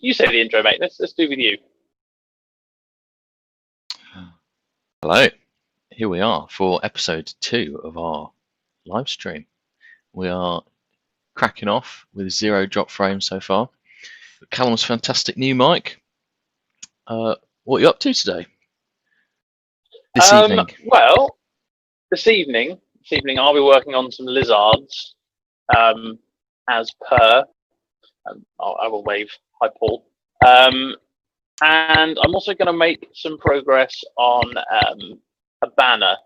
You say the intro, mate. Let's do with you. Hello, here we are for episode 2 of our live stream. We are cracking off with 0 drop frames so far. Callum's fantastic new mic. What are you up to today? This evening? Well, this evening I'll be working on some lizards, as per. I will wave. Hi, Paul. And I'm also going to make some progress on a banner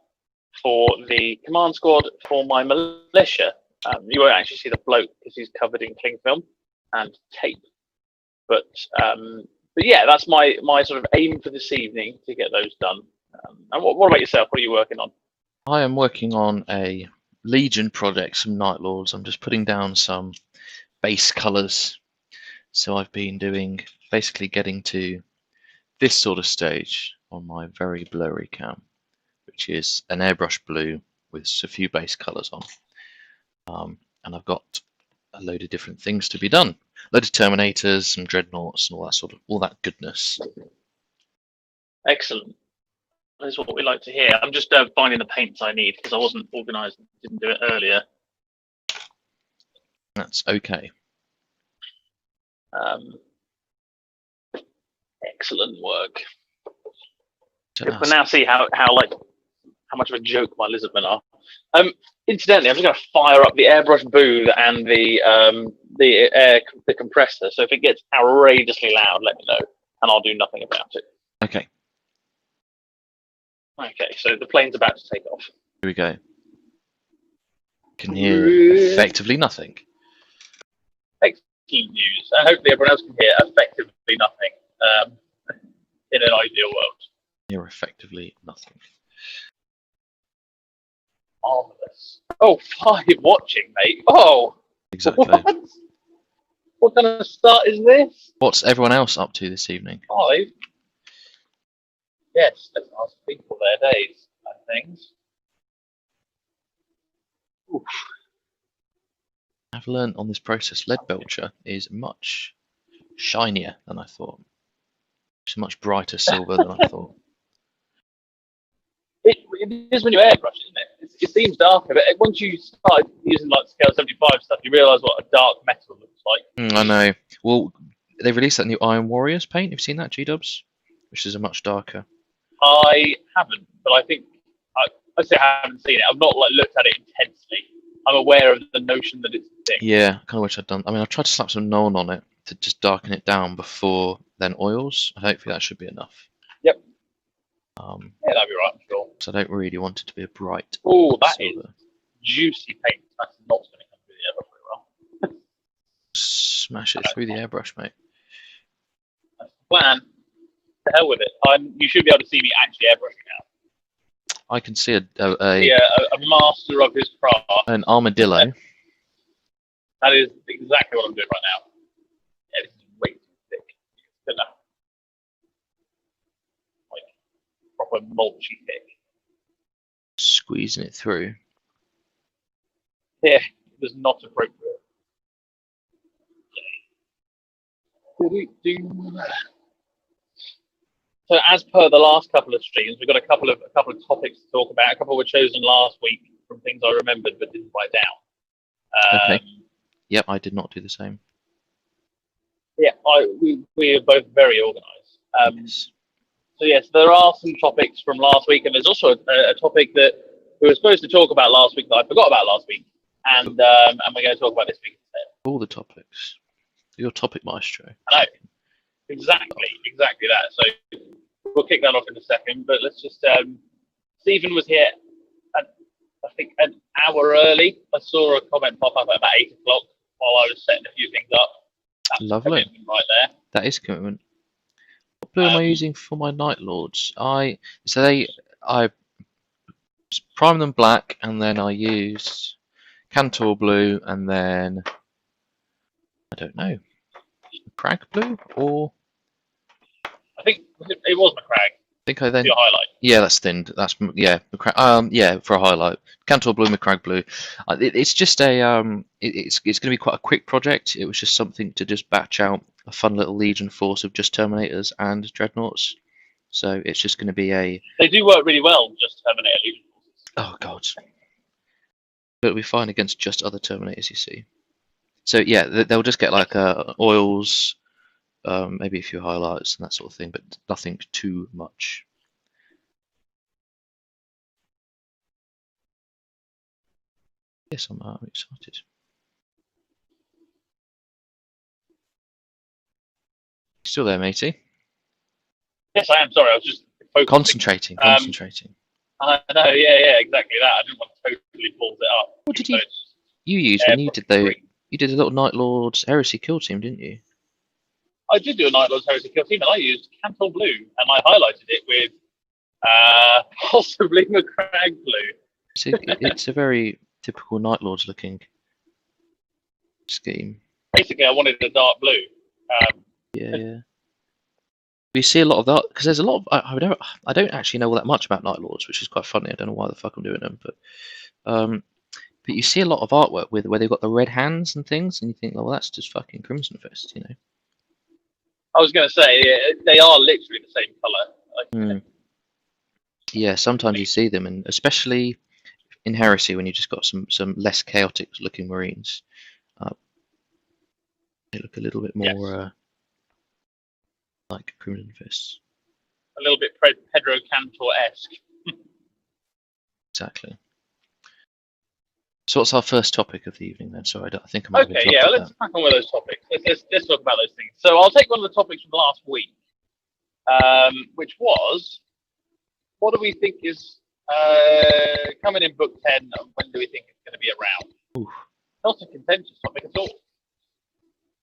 for the command squad for my militia. You won't actually see the bloke because he's covered in cling film and tape. But yeah, that's my sort of aim for this evening, to get those done. And what about yourself? What are you working on? I am working on a Legion project, some Night Lords. I'm just putting down some base colours. So I've been doing, basically getting to this sort of stage on my very blurry cam, which is an airbrush blue with a few base colours on. And I've got a load of different things to be done. A load of Terminators, some Dreadnoughts, and all that goodness. Excellent. That's what we like to hear. I'm just finding the paints I need because I wasn't organised and didn't do it earlier. That's okay. Excellent work. So You can now see how much of a joke my lizardmen are. Incidentally, I'm just going to fire up the airbrush booth and the compressor. So if it gets outrageously loud, let me know, and I'll do nothing about it. Okay. Okay, so the plane's about to take off. Here we go. Can hear effectively nothing. Excellent news, and hopefully everyone else can hear effectively nothing. In an ideal world. Hear effectively nothing. Marvelous. Oh, 5 watching, mate. Oh, exactly. What kind of start is this? What's everyone else up to this evening? 5. Yes, let's ask people their days and things. Oof. I've learned on this process lead belcher is much shinier than I thought. It's a much brighter silver than I thought. It is when you airbrush, isn't it? It seems darker, but once you start using like scale 75 stuff, you realise what a dark metal looks like. I know. Well, they released that new Iron Warriors paint. Have you seen that, G-Dubs? Which is a much darker. I haven't, but I think I say I haven't seen it. I've not looked at it intensely. I'm aware of the notion that it's a thing. Yeah, I kind of wish I'd done. I mean, I've tried to slap some Nuln on it to just darken it down before then oils. Hopefully that should be enough. Yep. Yeah, that'd be right, I'm sure. So I don't really want it to be a bright. Oh, that silver. is juicy paint. That's not going to come through the airbrush very well. Smash it through the airbrush, mate. That's the plan. To hell with it. You should be able to see me actually airbrushing now. I can see a master of his craft. an armadillo. That is exactly what I'm doing right now. Yeah, this is way too thick. It's enough. Like proper mulchy thick. Squeezing it through. Yeah, it was not appropriate. So, as per the last couple of streams, we've got a couple of topics to talk about. A couple were chosen last week from things I remembered but didn't write down. Okay. Yep, I did not do the same. Yeah, we are both very organised. Yes. So yes, there are some topics from last week, and there's also a topic that we were supposed to talk about last week that I forgot about last week, and we're going to talk about this week instead. All the topics. Your topic maestro. I know. Exactly that. So we'll kick that off in a second, but let's just. Stephen was here, I think, an hour early. I saw a comment pop up at about 8 o'clock while I was setting a few things up. That's lovely. Right there. That is commitment. What blue am I using for my Night Lords? I prime them black, and then I use Cantor blue, and then I don't know, Crag blue, or I think it was McCrag. I think I then your highlight. Yeah, that's thinned. That's yeah, yeah, for a highlight. Cantor blue, McCrag blue. It's just a it's going to be quite a quick project. It was just something to just batch out a fun little Legion force of just Terminators and Dreadnoughts. So it's just going to be a... They do work really well, just Terminator Legion forces. Oh, God. It'll be fine against just other Terminators, you see. So, yeah, they'll just get like oils, maybe a few highlights and that sort of thing, but nothing too much. Yes, I'm excited. Still there, matey? Yes, I am. Sorry, I was just focusing. Concentrating. I know, yeah, exactly that. I didn't want to totally balls it up. What did you use when you did you did a little Night Lords Heresy kill team, didn't you? I did do a Night Lords Heresy kill team, and I used Cantor Blue, and I highlighted it with possibly McCrag Blue. It's a very typical Night Lords looking scheme. Basically, I wanted a dark blue. Yeah. We see a lot of that because there's a lot of I don't actually know all that much about Night Lords, which is quite funny. I don't know why the fuck I'm doing them, but you see a lot of artwork with where they've got the red hands and things, and you think, oh, that's just fucking Crimson Fist, you know. I was going to say they are literally the same color. Yeah, sometimes you see them, and especially in Heresy when you just got some less chaotic looking Marines, they look a little bit more like Crimson Fists. A little bit Pedro Cantor-esque. Exactly. So what's our first topic of the evening then? Sorry, I think I might have Okay, yeah, let's crack on with those topics. Let's talk about those things. So I'll take one of the topics from last week, which was, what do we think is coming in Book 10, and when do we think it's going to be around? Oof. Not a contentious topic at all.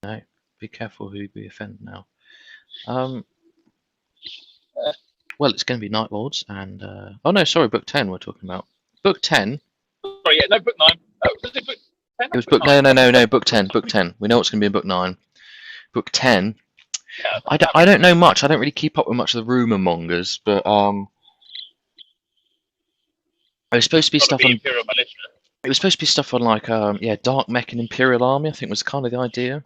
No, be careful who we offend now. Well, it's going to be Night Lords and... oh no, sorry, Book 10 we're talking about. Book 10... Sorry, yeah, no, Book 9. Oh, was it Book 10? It was Book... No, Book 10, Book 10. We know it's going to be in Book 9. Book 10... Yeah, I don't know much. I don't really keep up with much of the rumour mongers, but... It was supposed to be stuff on... Imperial Militia. It was supposed to be stuff on like, Dark Mech and Imperial Army, I think was kind of the idea.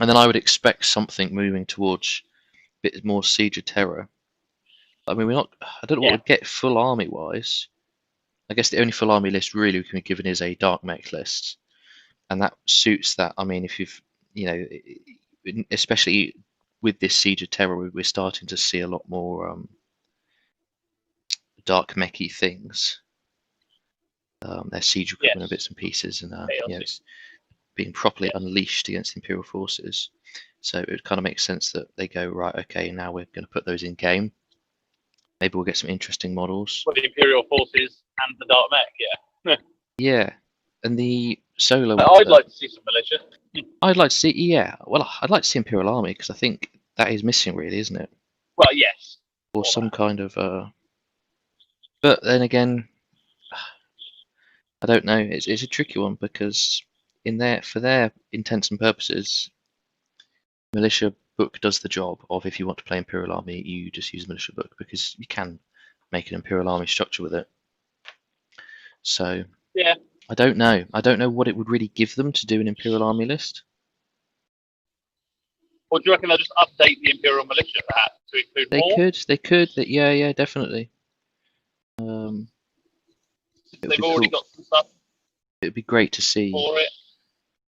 And then I would expect something moving towards a bit more Siege of Terror. I mean, I don't know what we'd get full army wise. I guess the only full army list really we can be given is a Dark Mech list. And that suits that. I mean, if you've, especially with this Siege of Terror, we're starting to see a lot more Dark Mechy things. Their siege equipment and bits and pieces, and it's being properly unleashed against the Imperial forces. So it kind of makes sense that they go, right, okay, now we're going to put those in game. Maybe we'll get some interesting models. For the Imperial forces and the Dark Mech, yeah. Yeah, and the solo... I'd like to see some militia. I'd like to see, yeah. Well, I'd like to see Imperial Army, because I think that is missing, really, isn't it? Well, yes. Or some kind of... But then again, I don't know. It's a tricky one, because for their intents and purposes, Militia book does the job of, if you want to play Imperial Army, you just use Militia book, because you can make an Imperial Army structure with it. So yeah, I don't know. I don't know what it would really give them to do an Imperial Army list. Or do you reckon they'll just update the Imperial Militia perhaps to include more? They could. Yeah, definitely. They've already got some stuff. It'd be great to see. For it.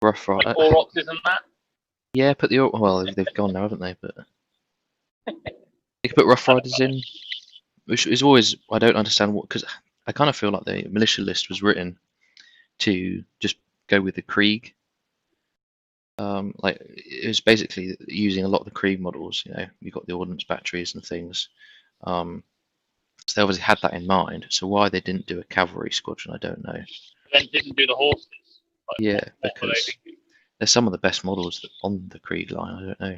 Rough Rider. Like Aurochs and that. Yeah, put the well, they've gone now, haven't they? But they could put Rough Riders in, which is always, I don't understand what, because I kind of feel like the militia list was written to just go with the Krieg. Like it was basically using a lot of the Krieg models. You got the ordnance batteries and things. So they obviously had that in mind. So why they didn't do a cavalry squadron, I don't know. Then didn't do the horses. Like, yeah, because they're some of the best models on the Krieg line. I don't know.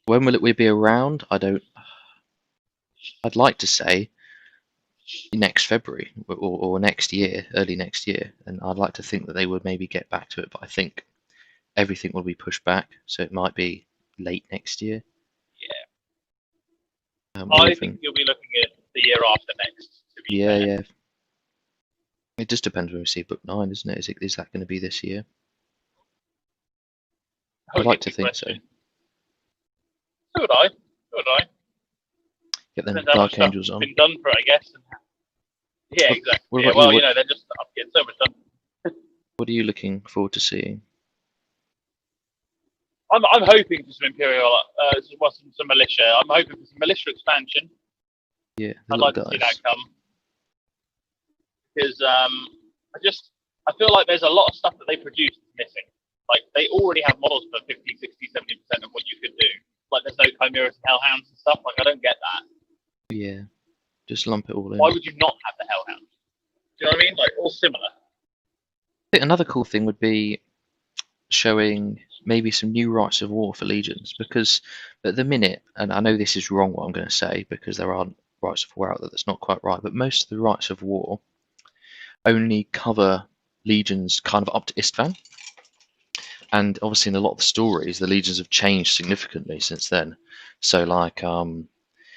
When will it be around? I'd like to say next February or next year, early next year, and I'd like to think that they would maybe get back to it, but I think everything will be pushed back, so it might be late next year. Yeah. I think you'll be looking at the year after next. Yeah. It just depends when we see Book 9, isn't it? Is that going to be this year? I'd like to think so. So would I. So would I. Get them Depends how much Dark stuff Angels has on. been done for it, I guess. Yeah, What- exactly. what Yeah, about well, you? you know, they're just getting so much done. What are you looking forward to seeing? I'm hoping for some Imperial, some militia. I'm hoping for some militia expansion. Yeah, the I'd little like to see guys. that come because I feel like there's a lot of stuff that they produce that's missing. Like they already have models for 50, 60, 70% of what you could do. Like there's no chimeras and hellhounds and stuff. Like I don't get that. Yeah, just lump it all in. Why would you not have the hellhounds? Do you know what I mean? Like all similar. I think another cool thing would be showing maybe some new rights of war for legions, because at the minute, and I know this is wrong what I'm going to say because there aren't rights of war out there, that's not quite right, but most of the rights of war only cover legions kind of up to Istvan. And obviously in a lot of the stories, the legions have changed significantly since then. So like, Yeah.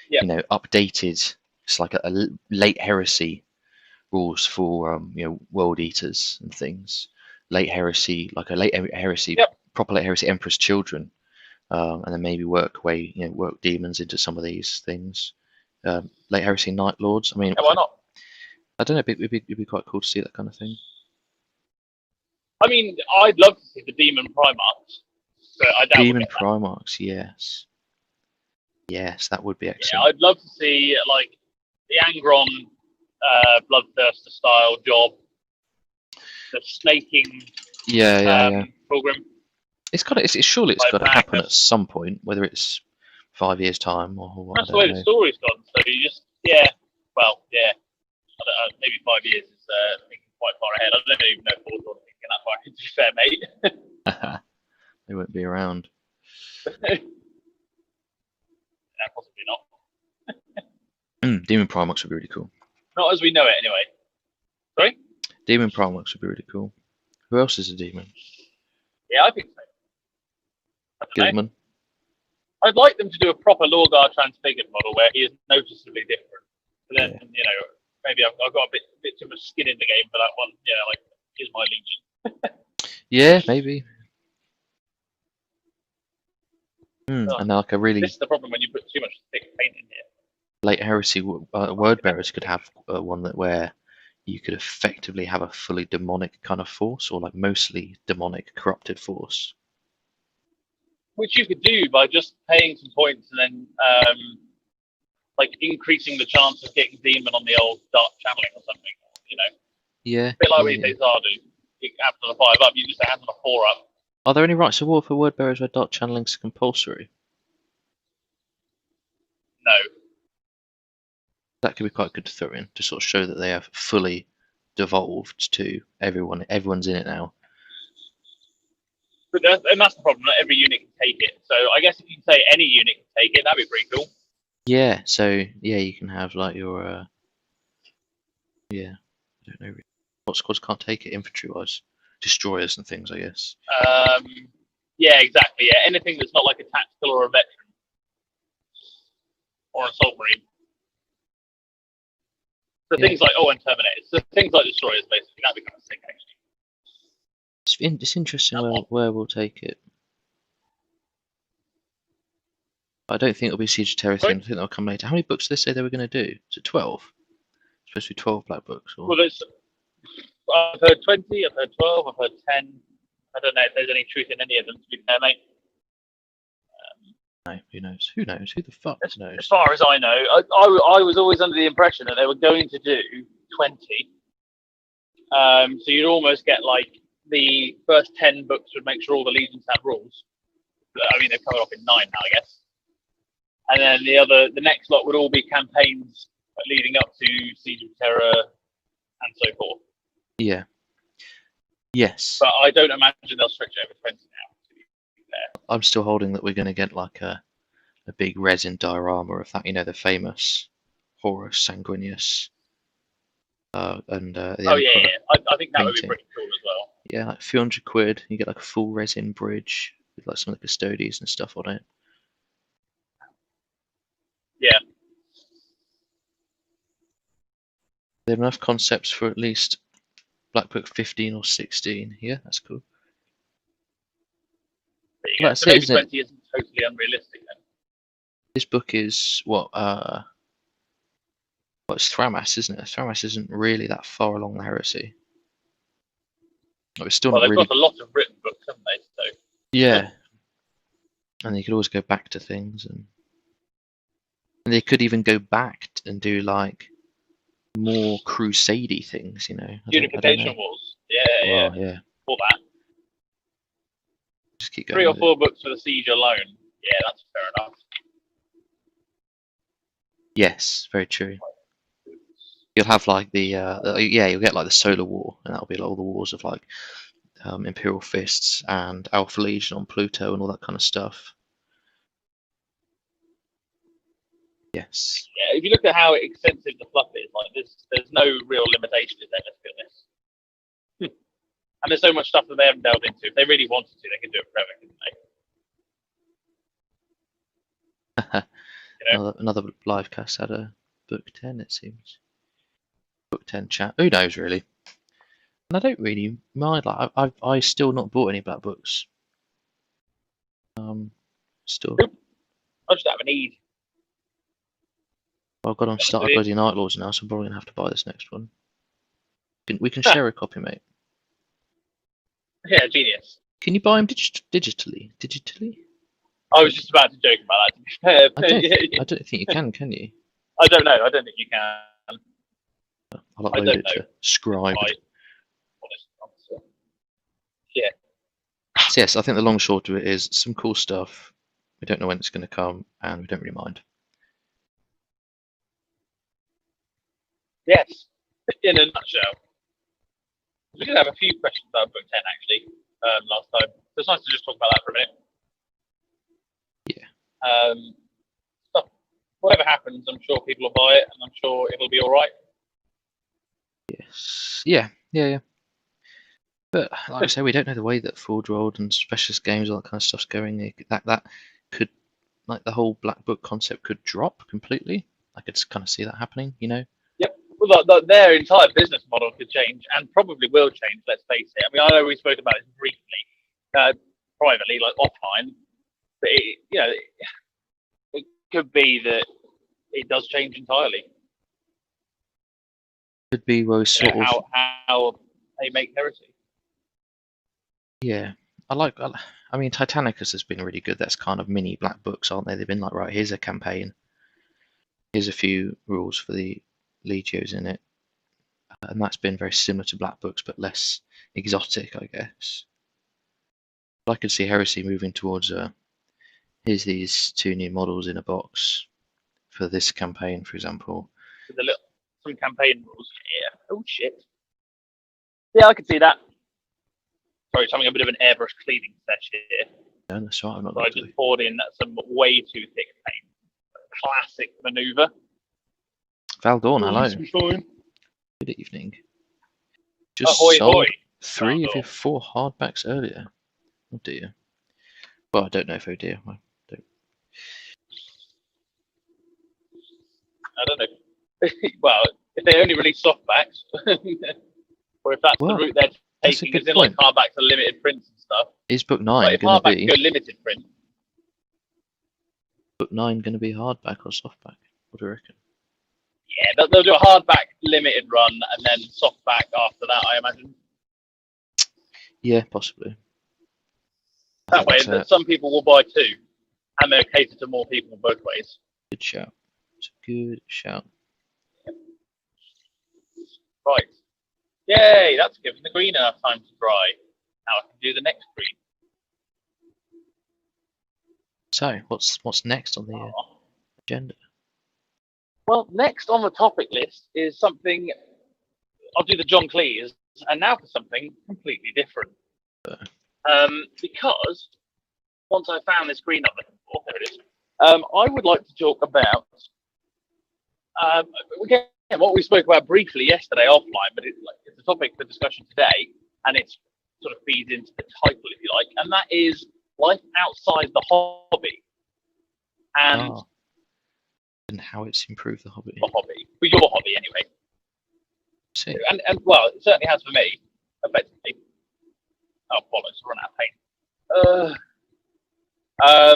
you know, updated, it's like a late heresy rules for, you know, world eaters and things. Late heresy, like a late heresy, Yep. proper late heresy emperor's children. And then maybe work demons into some of these things. Late heresy Night Lords. I mean, Yeah, why not? I don't know. It'd be quite cool to see that kind of thing. I mean, I'd love to see the Demon Primarchs, but I doubt Demon we'll get that. Primarchs, yes, yes, that would be Yeah, excellent. I'd love to see like the Angron Bloodthirster style job, the snaking Yeah. program. It's surely it's Like got to happen at Magnus. some point, whether it's 5 years time or what. That's I the way don't the know. story's gone. So you just I don't know, maybe 5 years is thinking quite far ahead. I don't even know if Hawthorne's thinking that far ahead. To be fair, mate. They won't be around. Possibly not. Demon Primarchs would be really cool. Not as we know it, anyway. Sorry? Demon Primarchs would be really cool. Who else is a demon? Yeah, I think so. I don't know. Gilman. I'd like them to do a proper Lorgar transfigured model where he is noticeably different. But then, you know, maybe I've got a bit too much skin in the game for that one. Yeah, like, here's my legion. Yeah, maybe. And like a really This is the problem when you put too much thick paint in here. late heresy word bearers could have one where you could effectively have a fully demonic kind of force, or like mostly demonic corrupted force. Which you could do by just paying some points and then like increasing the chance of getting demon on the old dark channeling or something. You know, Yeah. a bit like when you say Zardu, it happens on a 5 up. You just have on a 4 up. Are there any rights of war for word bearers where dark channeling's compulsory? No. That could be quite good to throw in to sort of show that they have fully devolved to everyone. Everyone's in it now. But that's the problem. Not every unit can take it. So I guess if you can say any unit can take it, that'd be pretty cool. Yeah. So yeah, you can have like your yeah. I don't know really. What squads can't take it infantry wise? Destroyers and things, I guess. Yeah, exactly. Yeah, anything that's not like a tactical or a veteran or an assault marine. So things like and Terminators. So things like destroyers, basically, that'd be kind of sick, actually. It's interesting where we'll take it. I don't think it'll be a Siege of Terror thing. I think that'll come later. How many books did they say they were going to do? Is it 12? It's supposed to be 12 black books. Or... Well, I've heard 20, I've heard 12, I've heard 10. I don't know if there's any truth in any of them, to be fair, mate. No, who knows? Who knows? Who the fuck knows? As far as I know, I was always under the impression that they were going to do 20. So you'd almost get like the first 10 books would make sure all the legions had rules. I mean, they've covered off in 9 now, I guess. And then the next lot would all be campaigns leading up to Siege of Terror and so forth. Yeah. Yes. But I don't imagine they'll stretch it over 20 now, to be fair. I'm still holding that we're going to get like a big resin diorama of that, you know, the famous Horus Sanguinius. I think that painting. would be pretty cool as well. Yeah, like a few £100. You get like a full resin bridge with like some of the custodies and stuff on it. Yeah. They have enough concepts for at least Black Book 15 or 16. Yeah, that's cool. There you Well, go. that's So it, maybe isn't it? 20 isn't totally unrealistic then. This book is what? Well, it's Thramas, isn't it? Thramas isn't really that far along the heresy. Oh, it's still Well, not they've really. got a lot of written books, haven't they? So Yeah, and you could always go back to things, and they could even go back and do like more crusade-y things. I don't know. Unification Wars. Yeah. Well, yeah, For that. just keep 3 going or with it. 4 books for the siege alone. Yeah, that's fair enough. Yes, very true. You'll have like you'll get like the Solar War, and that'll be like all the wars of like Imperial Fists and Alpha Legion on Pluto and all that kind of stuff. Yes. Yeah, if you look at how extensive the fluff is, like there's no real limitation in there, let's be honest. And there's so much stuff that they haven't delved into. If they really wanted to, they could do it forever, couldn't they? Another live cast had a book 10, it seems. Book 10 chat. Who knows, really? And I don't really mind. Like, I still not bought any black books. Still. I just have a need. Well, I've got to start a bloody Night Lords now, so I'm probably gonna have to buy this next one. We can share a copy, mate. Yeah, genius. Can you buy them digitally? Digitally? I was just about to joke about that, to be fair. I don't think you can you? I don't know. I don't think you can. I'll upload it to Scribed. Yeah. So yes, I think the long and short of it is some cool stuff. We don't know when it's going to come, and we don't really mind. Yes. In a nutshell. We did have a few questions about book 10 actually last time. So it's nice to just talk about that for a minute. Yeah. So whatever happens, I'm sure people will buy it, and I'm sure it'll be all right. Yes. Yeah. But like I say, we don't know the way that Forge World and Specialist Games, all that kind of stuff's going. That could, like the whole Black Book concept, could drop completely. I could kind of see that happening. Yep. Well, their entire business model could change, and probably will change. Let's face it. I mean, I know we spoke about this briefly, privately, like offline, but it could be that it does change entirely. Could be where we sort of how they make heresy. Yeah, I mean, Titanicus has been really good. That's kind of mini black books, aren't they? They've been like, right, here's a campaign, here's a few rules for the legios in it, and that's been very similar to black books, but less exotic, I guess. But I could see Heresy moving towards here's these 2 new models in a box for this campaign, for example. With some campaign rules. Yeah. Oh shit. Yeah, I could see that. Sorry, it's having a bit of an airbrush cleaning session here. No, that's right. I'm not. So I just poured in some way too thick paint. Classic manoeuvre. Valdorn, hello. Fine. Good evening. Just Ahoy, sold hoy. 3 of your 4 hardbacks earlier. Oh dear. Well, I don't know if oh dear. I don't know. Well, if they only release softbacks, or if that's the route they're taking, as in like hardbacks are limited prints and stuff. Is book 9 going to be limited print? Book 9 going to be hardback or softback? What do you reckon? Yeah, they'll do a hardback limited run and then softback after that, I imagine. Yeah, possibly. That way, some people will buy 2, and they'll cater to more people both ways. Good shout. It's a good shout. Right. Yay, that's given the green enough time to dry. Now I can do the next green. So, what's next on the agenda? Well, next on the topic list is something. I'll do the John Cleese, and now for something completely different. Because once I found this green I'm looking for, there it is. I would like to talk about again what we spoke about briefly yesterday offline, but it's a topic for discussion today, and it's sort of feeds into the title, if you like, and that is life outside the hobby, and how it's improved the hobby. For your hobby, anyway. See. And well, it certainly has for me, effectively. Oh bollocks! Run out of paint. Yeah,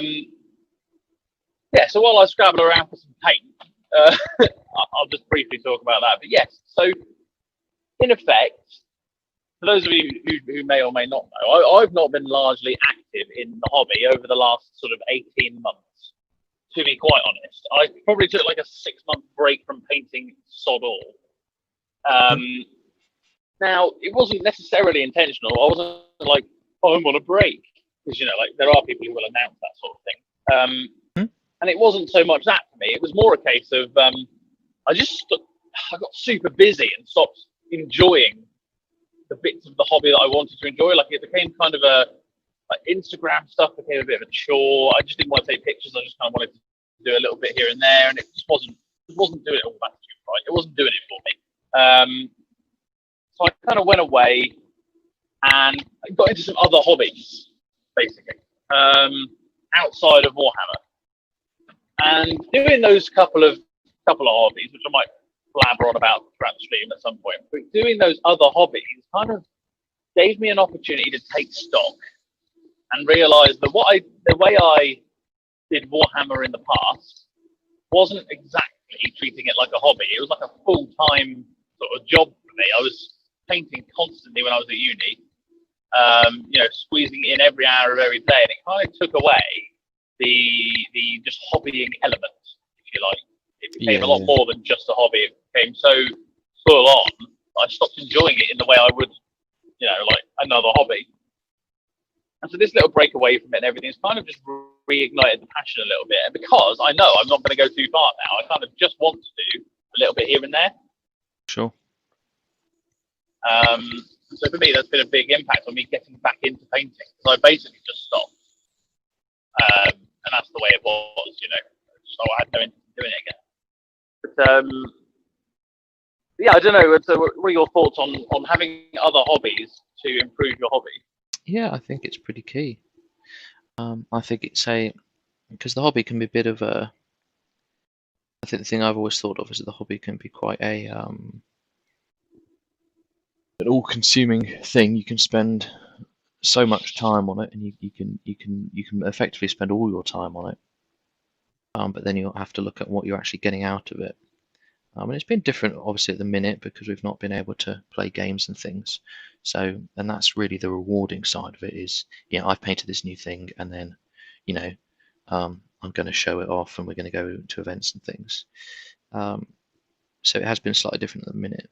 so while I scrabble around for some paint, I'll just briefly talk about that. But yes, so in effect, for those of you who may or may not know, I've not been largely active in the hobby over the last sort of 18 months. To be quite honest, I probably took like a 6-month break from painting sod all. Now, it wasn't necessarily intentional. I wasn't like, oh, I'm on a break. Because, like, there are people who will announce that sort of thing. And it wasn't so much that for me. It was more a case of I got super busy and stopped enjoying the bits of the hobby that I wanted to enjoy. Like, it became kind of like Instagram stuff became a bit of a chore. I just didn't want to take pictures. I just kind of wanted to do a little bit here and there. And it just wasn't doing it all that right. It wasn't doing it for me. So I kind of went away and got into some other hobbies, basically, outside of Warhammer. And doing those couple of hobbies, which I might blabber on about throughout the stream at some point, but doing those other hobbies kind of gave me an opportunity to take stock and realise that the way I did Warhammer in the past wasn't exactly treating it like a hobby. It was like a full-time sort of job for me. I was painting constantly when I was at uni, squeezing in every hour of every day, and it kind of took away the just hobbying element, if you like. It became a lot more than just a hobby. It became so full on, I stopped enjoying it in the way I would, like another hobby. And so this little break away from it and everything has kind of just reignited the passion a little bit. And because I know I'm not going to go too far now, I kind of just want to do a little bit here and there. Sure. So for me, that's been a big impact on me getting back into painting. So I basically just stopped. And that's the way it was, so I had no interest in doing it again. But yeah, I don't know. So what are your thoughts on having other hobbies to improve your hobby? Yeah, I think it's pretty key. I think it's because the hobby can be a bit of a. I think the thing I've always thought of is that the hobby can be quite an all-consuming thing. You can spend so much time on it, and you can effectively spend all your time on it. But then you'll have to look at what you're actually getting out of it. And it's been different, obviously, at the minute because we've not been able to play games and things. So, and that's really the rewarding side of it is, I've painted this new thing, and then, I'm going to show it off, and we're going to go to events and things. So it has been slightly different at the minute.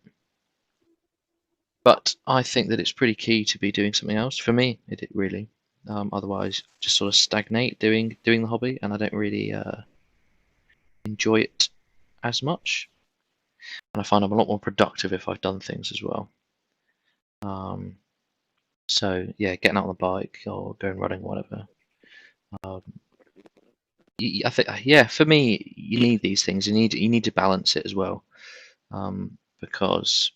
But I think that it's pretty key to be doing something else. For me, it really. Otherwise, just sort of stagnate doing the hobby, and I don't really enjoy it as much. And I find I'm a lot more productive if I've done things as well. So yeah, getting out on the bike or going running, whatever. I think for me, you need these things. You need to balance it as well, because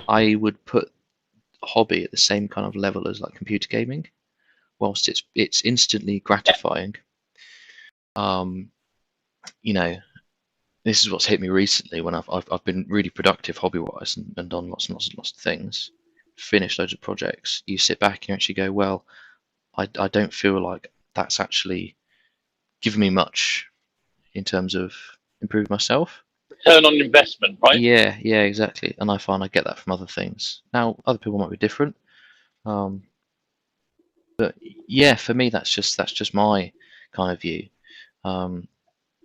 I would put hobby at the same kind of level as like computer gaming, whilst it's instantly gratifying. This is what's hit me recently when I've been really productive hobby-wise and done lots and lots of things, finished loads of projects. You sit back and you actually go, well, I don't feel like that's actually given me much in terms of improving myself. Return on investment, right? Yeah, exactly. And I find I get that from other things. Now, other people might be different, but yeah, for me, that's just my kind of view.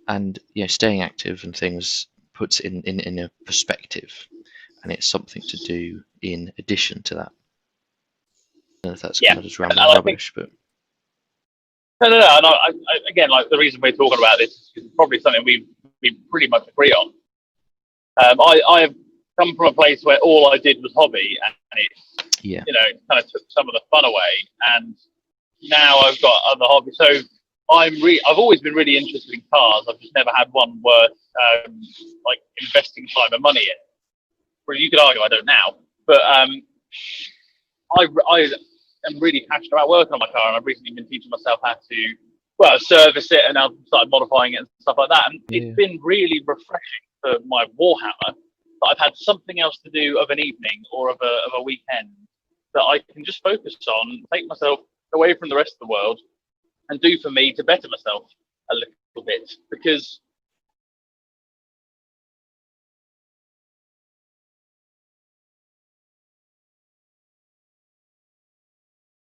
And staying active and things puts it in a perspective, and it's something to do in addition to that. I don't know if that's kind of just rambling rubbish, but no. And I, again, like the reason we're talking about this is probably something we pretty much agree on. I have come from a place where all I did was hobby, and it kind of took some of the fun away. And now I've got other hobbies, so I've always been really interested in cars. I've just never had one worth like investing time and money in. Well, you could argue I don't now, but I am really passionate about working on my car, and I've recently been teaching myself how to service it, and I've started modifying it and stuff like that. And it's been really refreshing for my Warhammer that I've had something else to do of an evening or of a weekend that I can just focus on, take myself away from the rest of the world, and do for me to better myself a little bit, because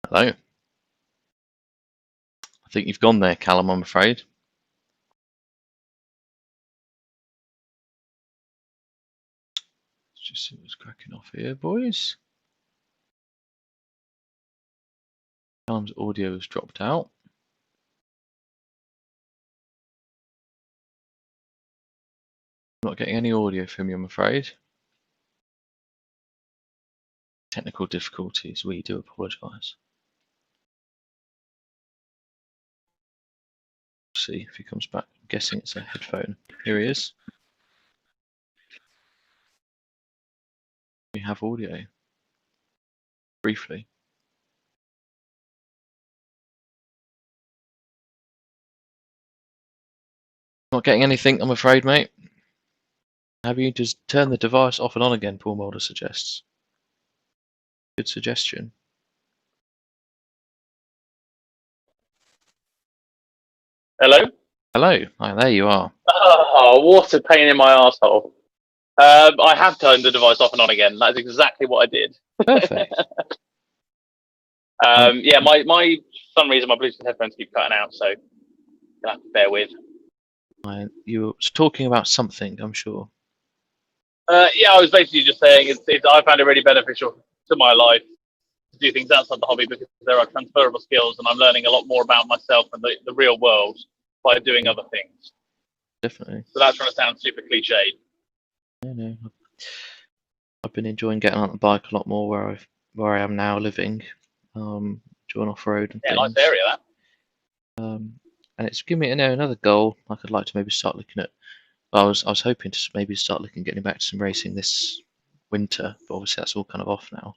Hello. I think you've gone there, Callum, I'm afraid. Let's just see what's cracking off here, boys. Callum's audio has dropped out. I'm not getting any audio from you, I'm afraid. Technical difficulties, we do apologise. See if he comes back. I'm guessing it's a headphone. Here he is. We have audio. Briefly. Not getting anything, I'm afraid, mate. Have you just turn the device off and on again, Paul Mulder suggests. Good suggestion. hello. Hello. Hi, there you are. Oh, what a pain in my arsehole. I have turned the device off and on again. That's exactly what I did. Perfect. Yeah, my for some reason my Bluetooth headphones keep cutting out, so you'll have to bear with. You were talking about something, I'm sure. Yeah, I was basically just saying I found it really beneficial to my life to do things outside the hobby, because there are transferable skills, and I'm learning a lot more about myself and the real world by doing other things. Definitely. So that's trying to sound super cliched. No. I've been enjoying getting on the bike a lot more where I am now living. Doing off-road and things. Nice area that. And it's given me another goal. Like I'd like to maybe start looking at. I was hoping to maybe start looking getting back to some racing this winter, but obviously that's all kind of off now.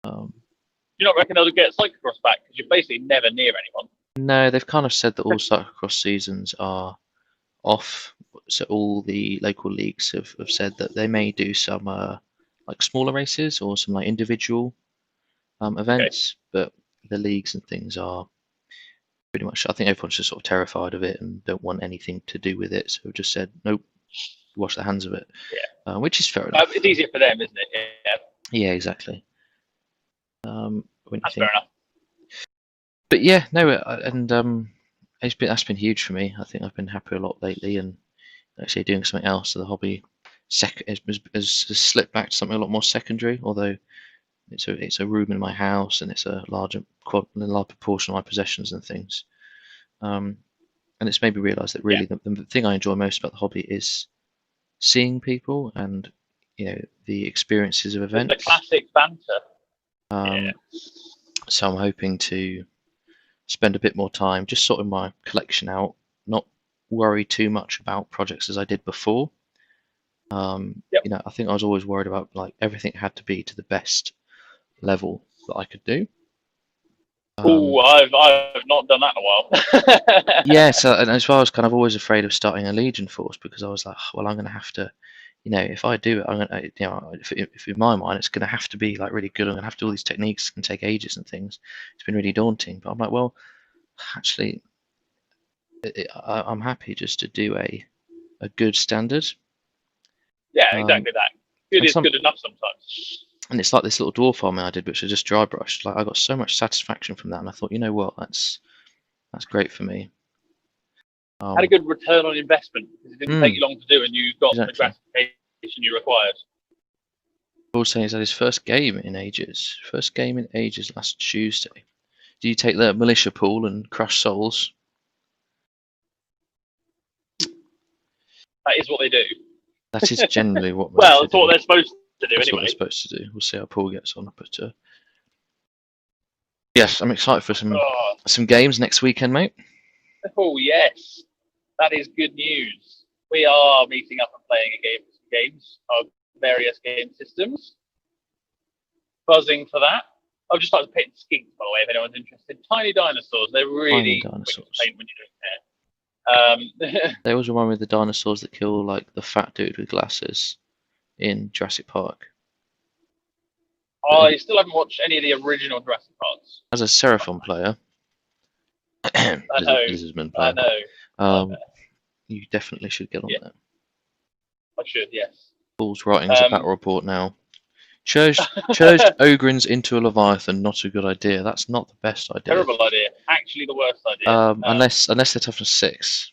You not reckon they'll get cyclocross back, because you're basically never near anyone? No, they've kind of said that all cyclocross seasons are off. So all the local leagues have said that they may do some like smaller races or some like individual events, but the leagues and things are pretty much. I think everyone's just sort of terrified of it and don't want anything to do with it. So we've just said nope, wash their hands of it. Yeah, which is fair enough. It's easier for them, isn't it? Yeah, exactly. That's fair enough. But yeah, no, and that's been huge for me. I think I've been happy a lot lately, and actually doing something else. So the hobby has slipped back to something a lot more secondary. Although it's a room in my house, and it's a large proportion of my possessions and things. And it's made me realise that really the thing I enjoy most about the hobby is seeing people and the experiences of events. The classic banter. So I'm hoping to spend a bit more time just sorting my collection out, not worry too much about projects as I did before. I think I was always worried about like everything had to be to the best level that I could do. I've not done that in a while. Yeah, so and as well, I was kind of always afraid of starting a Legion force, because I was like, well, I'm going to have to, if I do it, I'm going to, if in my mind it's going to have to be like really good. I'm going to have to do all these techniques and take ages and things. It's been really daunting, but I'm like, well, actually, I'm happy just to do a good standard. Yeah, exactly that. Good is good enough sometimes. And it's like this little dwarf army I did, which I just dry brushed. Like I got so much satisfaction from that, and I thought, you know what, that's great for me. Had a good return on investment, because it didn't take you long to do, and you got the gratification you required. Paul saying he's had his first game in ages. First game in ages last Tuesday. Do you take the militia pool and crush souls? That is what they do. That is generally what. Well, that's what they're supposed to do. That's anyway. What they're supposed to do. We'll see how Paul gets on. But yes, I'm excited for some games next weekend, mate. Oh yes, that is good news. We are meeting up and playing games of various game systems. Buzzing for that. I've just started painting skinks, by the way, if anyone's interested. Tiny dinosaurs. They're really quick to paint when you don't care. They always remind me of the dinosaurs that kill like the fat dude with glasses in Jurassic Park. I still haven't watched any of the original Jurassic Parks. As a Seraphon player, Lizardman I player. know. You definitely should get on Yeah. that. I should, yes. Paul's writing us a battle report now. Churched Ogrins into a Leviathan, not a good idea. That's not the best idea. Terrible idea. Actually, the worst idea. Unless they're toughness 6.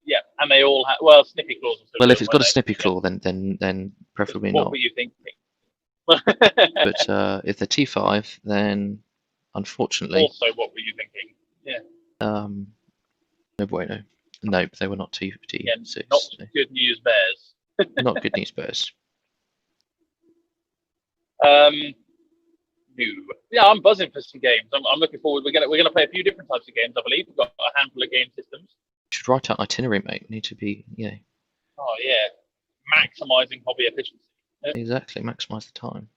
Yeah, and they all have. Well, Snippy Claws. Well, if it's got a Snippy Claw, then preferably what not. were you thinking? But if they're T5, then unfortunately. Also, what were you thinking? Yeah. No bueno. Nope, they were not T6. Yeah, not good news bears. Not good news bears. No. Yeah, I'm buzzing for some games. I'm looking forward. We're gonna play a few different types of games. I believe we've got a handful of game systems. Should write out itinerary, mate. Need to be, Oh yeah, maximizing hobby efficiency. Exactly, maximize the time.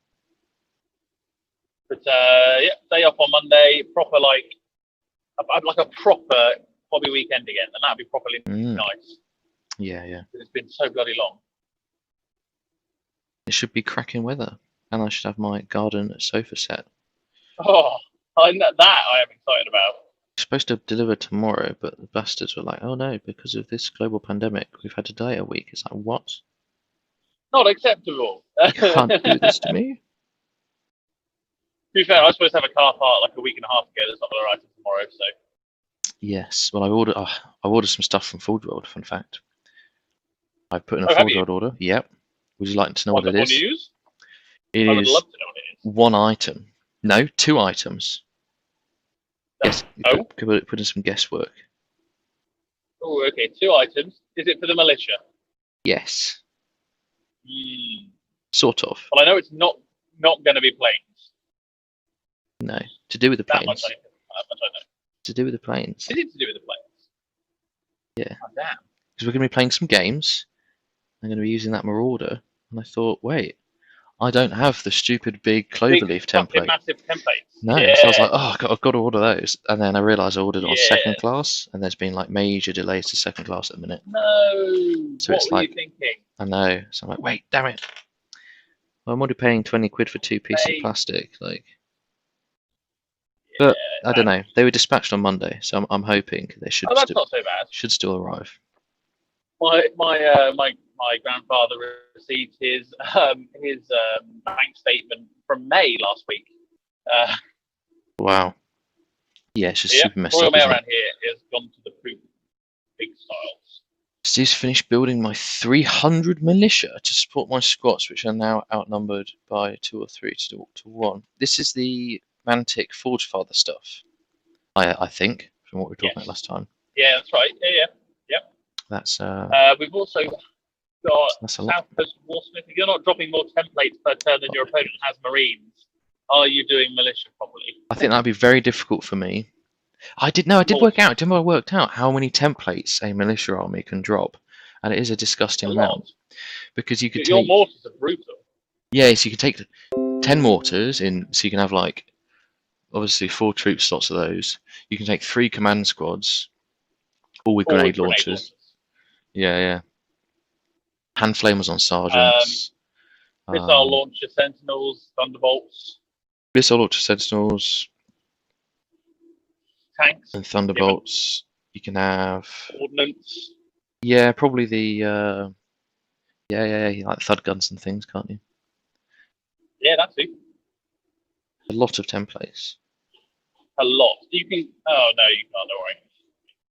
But yeah, day off on Monday. Proper I'd like a proper hobby weekend again, and that'd be properly nice. Yeah. It's been so bloody long. It should be cracking weather, and I should have my garden sofa set. Oh, that I am excited about. It's supposed to deliver tomorrow, but the bastards were like, "Oh no, because of this global pandemic, we've had to delay a week." It's like, what? Not acceptable. You can't do this to me. To be fair, I was supposed to have a car part like a week and a half ago. That's not going to arrive until tomorrow, so. Yes. Well, I ordered some stuff from Forge World. Fun fact. I put in a have Forge you? World order. Yep. Would you like to know what it Wonderful is? news. It I would is love to know what it is. one item. No, 2 items. Yes. Oh. Put in some guesswork. Oh, okay. 2 items. Is it for the militia? Yes. Mm. Sort of. Well, I know it's not going to be planes. No. To do with the That planes. much I know. To do with the planes. Is it to do with the planes? Yeah. Oh, damn. Because we're going to be playing some games. I'm going to be using that Marauder. And I thought, wait, I don't have the stupid big cloverleaf template. Massive templates. No, Yeah. so I was like, oh, I've got to order those. And then I realised I ordered it on Yeah. second class, and there's been like major delays to second class at the minute. No. So what it's were like, you thinking? I know. So I'm like, wait, damn it. Well, I'm already paying 20 quid for 2 pieces of Hey. plastic. Like, Yeah, but I don't know. They were dispatched on Monday, so I'm hoping they should. Oh, that's not so bad. Should still arrive. My grandfather received his bank statement from May last week. Wow. Yeah, it's just Yeah, super messed Royal up. Mail Isn't around it? here has gone to the poop big styles. Steve's finished building my 300 militia to support my squats, which are now outnumbered by 2 or 3 to 1. This is the Mantic Forge Father stuff, I think, from what we were talking about last time. Yeah, that's right. Yeah. That's We've also got that's a lot. South Coast Warsmith. If you're not dropping more templates per turn than your opponent has Marines, are you doing militia properly? I think that'd be very difficult for me. I did work out. I worked out how many templates a militia army can drop, and it is a disgusting amount. Because you could your take mortars are brutal. Yeah, so you can take 10 mortars in, so you can have like obviously 4 troop slots of those. You can take 3 command squads, all with grenade launchers. Yeah. Hand flamers on sergeants. Missile launcher sentinels, thunderbolts. Missile launcher sentinels. Tanks. And thunderbolts. You can have. Ordnance. Yeah, probably the. You like thud guns and things, can't you? Yeah, that's it. A lot of templates. A lot. You can. Oh no, you can't. Don't worry.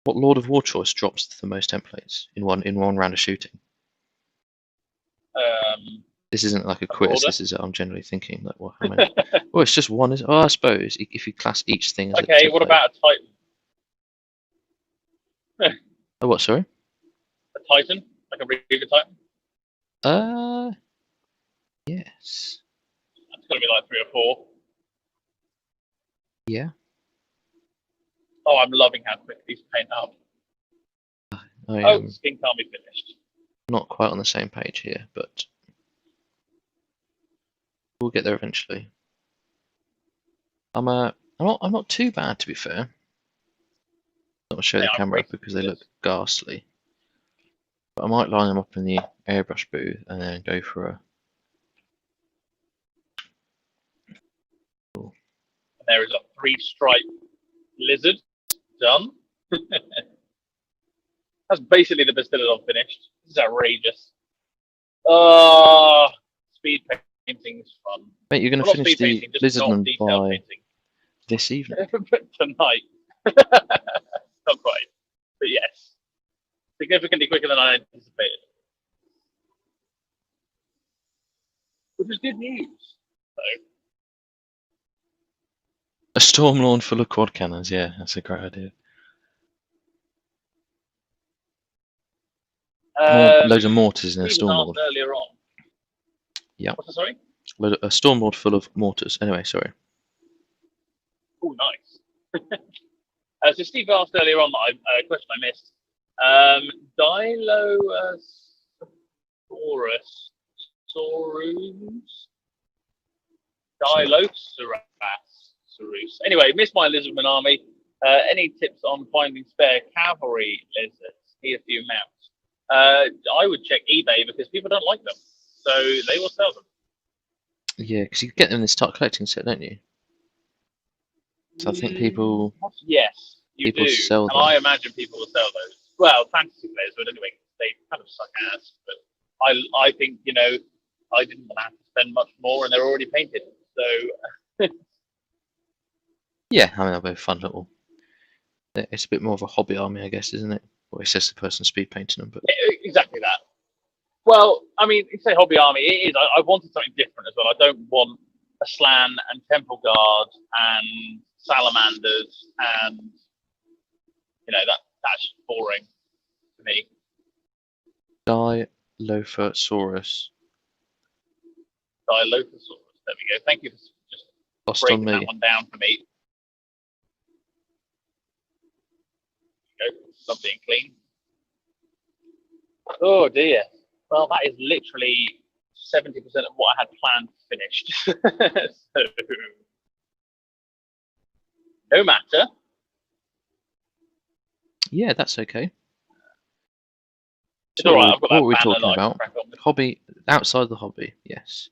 What Lord of War choice drops the most templates in one round of shooting? This isn't like a quiz. This is I'm generally thinking like what? How many? Oh, it's just one. I suppose if you class each thing as okay. A What about a Titan? Oh, what? Sorry. A Titan, like a Reaver Titan. Yes. That's gonna be like 3 or 4. Yeah. Oh, I'm loving how quick these paint up. Skin can't be finished. Not quite on the same page here, but we'll get there eventually. I'm not too bad, to be fair. I'll show the camera because they look ghastly. But I might line them up in the airbrush booth and then go for a. And there is a 3-stripe lizard. done. That's basically the Bastillodon finished. This is outrageous. Speed painting's fun. Mate, you're going to Well, not finish speed the painting, just not Lizardman detail by painting. this evening. Tonight. Not quite. But yes. Significantly quicker than I anticipated. Which is good news. So, A storm lawn full of quad cannons, yeah, that's a great idea. Loads of mortars in a Steve was storm asked lord. earlier on. Yeah. What's that, sorry? A storm lord full of mortars. Anyway, sorry. Oh, nice. So Steve asked earlier on a question I missed. Dilophosaurus. Anyway, missed my lizardman army. Any tips on finding spare cavalry lizards? Need a few mounts. I would check eBay because people don't like them, so they will sell them. Yeah, because you get them in the start collecting set, don't you? So I think people Yes, you do. sell And them. I imagine people will sell those. Well, fantasy players would anyway. They kind of suck ass. But I think, I didn't want to have to spend much more and they're already painted. So, Yeah, I mean, they're both fun little. It's a bit more of a hobby army, I guess, isn't it? Or it's just the person speed painting them, but exactly that. Well, I mean, you say hobby army, it is. I wanted something different as well. I don't want a Slan and Temple Guard and Salamanders and, that's boring to me. Dilophosaurus. Dilophosaurus. There we go. Thank you for just Lost breaking on me. that one down for me. There we go. Lovely and clean. Oh dear. Well, that is literally 70% of what I had planned finished. So, no matter. Yeah, that's okay. It's all right. I've got What that were we banner talking that I can about? crack on with. Hobby, outside the hobby, yes.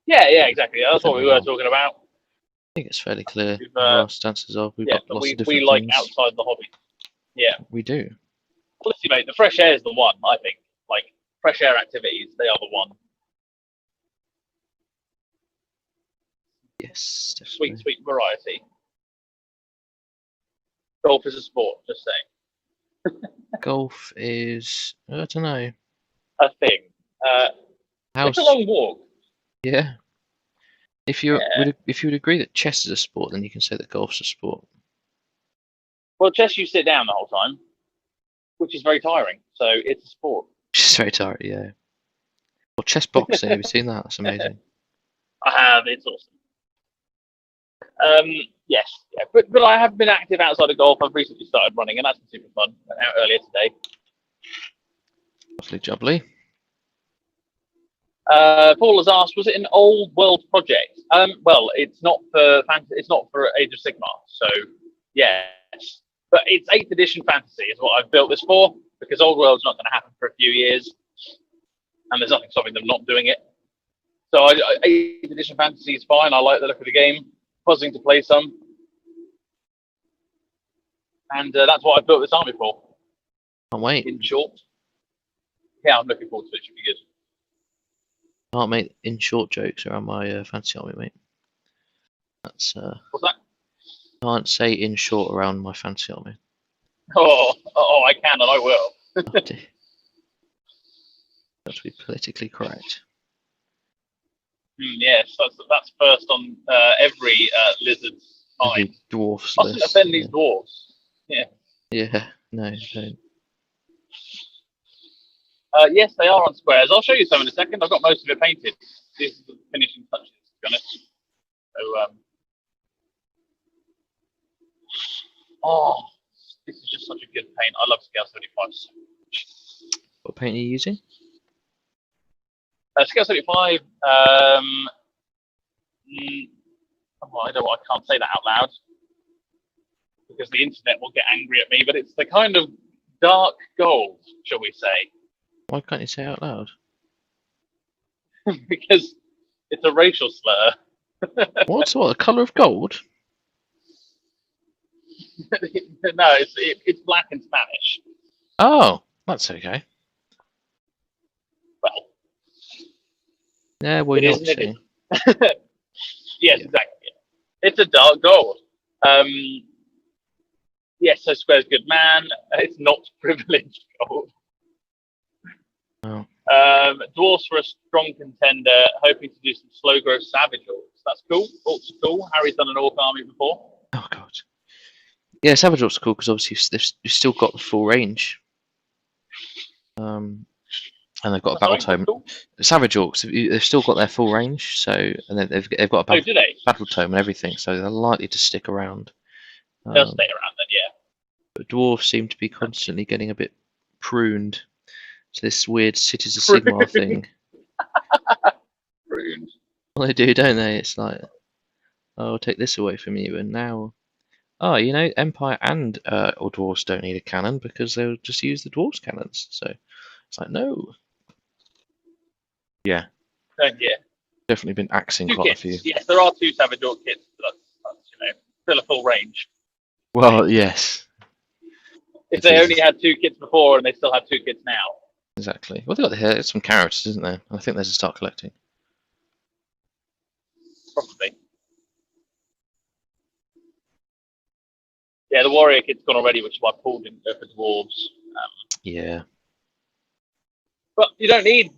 Yeah, exactly. That's what we were talking about. I think it's fairly clear We've, what our stances are. We've got lots of different we like things. outside the hobby. Yeah. We do. Honestly, mate, the fresh air is the one, I think. Like, fresh air activities, they are the one. Yes, definitely. Sweet variety. Golf is a sport, just saying. Golf is, I don't know. A thing. It's a long walk. Yeah. If you would agree that chess is a sport, then you can say that golf's a sport. Well, chess you sit down the whole time, which is very tiring. So it's a sport. It's very tiring, yeah. Or chess boxing, have you seen that? That's amazing. I have. It's awesome. Yes, yeah, but I have been active outside of golf. I've recently started running, and that's been super fun. Went out earlier today. Lovely jubbly. Paul has asked, was it an old world project? Well, it's not for fantasy. It's not for Age of Sigmar. So yes, but it's 8th edition fantasy is what I've built this for, because old world's not going to happen for a few years, and there's nothing stopping them not doing it. So 8th edition fantasy is fine. I like the look of the game. Buzzing to play some, and that's what I built this army for. Can't wait. In short, yeah, I'm looking forward to it. It should be good. Can't make in short jokes around my fancy army, mate. That's What's that? Can't say in short around my fancy army. Oh, I can and I will. Oh, dear. Got to be politically correct. Yes, that's first on every lizard's mind. Every dwarf's Mustn't list. offend these dwarves. Yeah. Yeah, no, don't. Yes, they are on squares. I'll show you some in a second. I've got most of it painted. This is the finishing touches, to be honest. So, this is just such a good paint. I love Scale 75 so much. What paint are you using? Scale 75. I can't say that out loud because the internet will get angry at me. But it's the kind of dark gold, shall we say? Why can't you say it out loud? Because it's a racial slur. What's what? The colour of gold? No, it's black in Spanish. Oh, that's okay. Well, Yeah, well, it you know is what and you're it saying. isn't. Yes, Yeah. exactly. It's a dark gold. Yes, so Square's good man. It's not privileged gold. Oh. Dwarfs were a strong contender, hoping to do some slow growth savage orcs. That's cool. Orcs are cool. Harry's done an orc army before. Oh god. Yeah, Savage Orcs are cool because obviously they've still got the full range. And they've got a battle tome. Cool. Savage Orcs, they've still got their full range, so and then they've got a Do they? battle tome and everything, so they're likely to stick around. They'll stay around then, yeah. But dwarves seem to be constantly getting a bit pruned to this weird Cities of Pruned. Sigmar thing. Pruned. Well, they do, don't they? It's like, oh, I'll take this away from you, and now, oh, you know, Empire and or dwarves don't need a cannon because they'll just use the dwarves cannons. So it's like, no. Yeah. Yeah. Definitely been axing Two quite kits. a few. Yes, there are 2 Savage Orc kits, but that's still a full range. Well, yes. If they only had 2 kits before and they still have 2 kits now. Exactly. Well, they got here some characters, isn't there? I think there's a start collecting. Probably. Yeah, the warrior kit's gone already, which is why Paul didn't go for dwarves. Yeah. But you don't need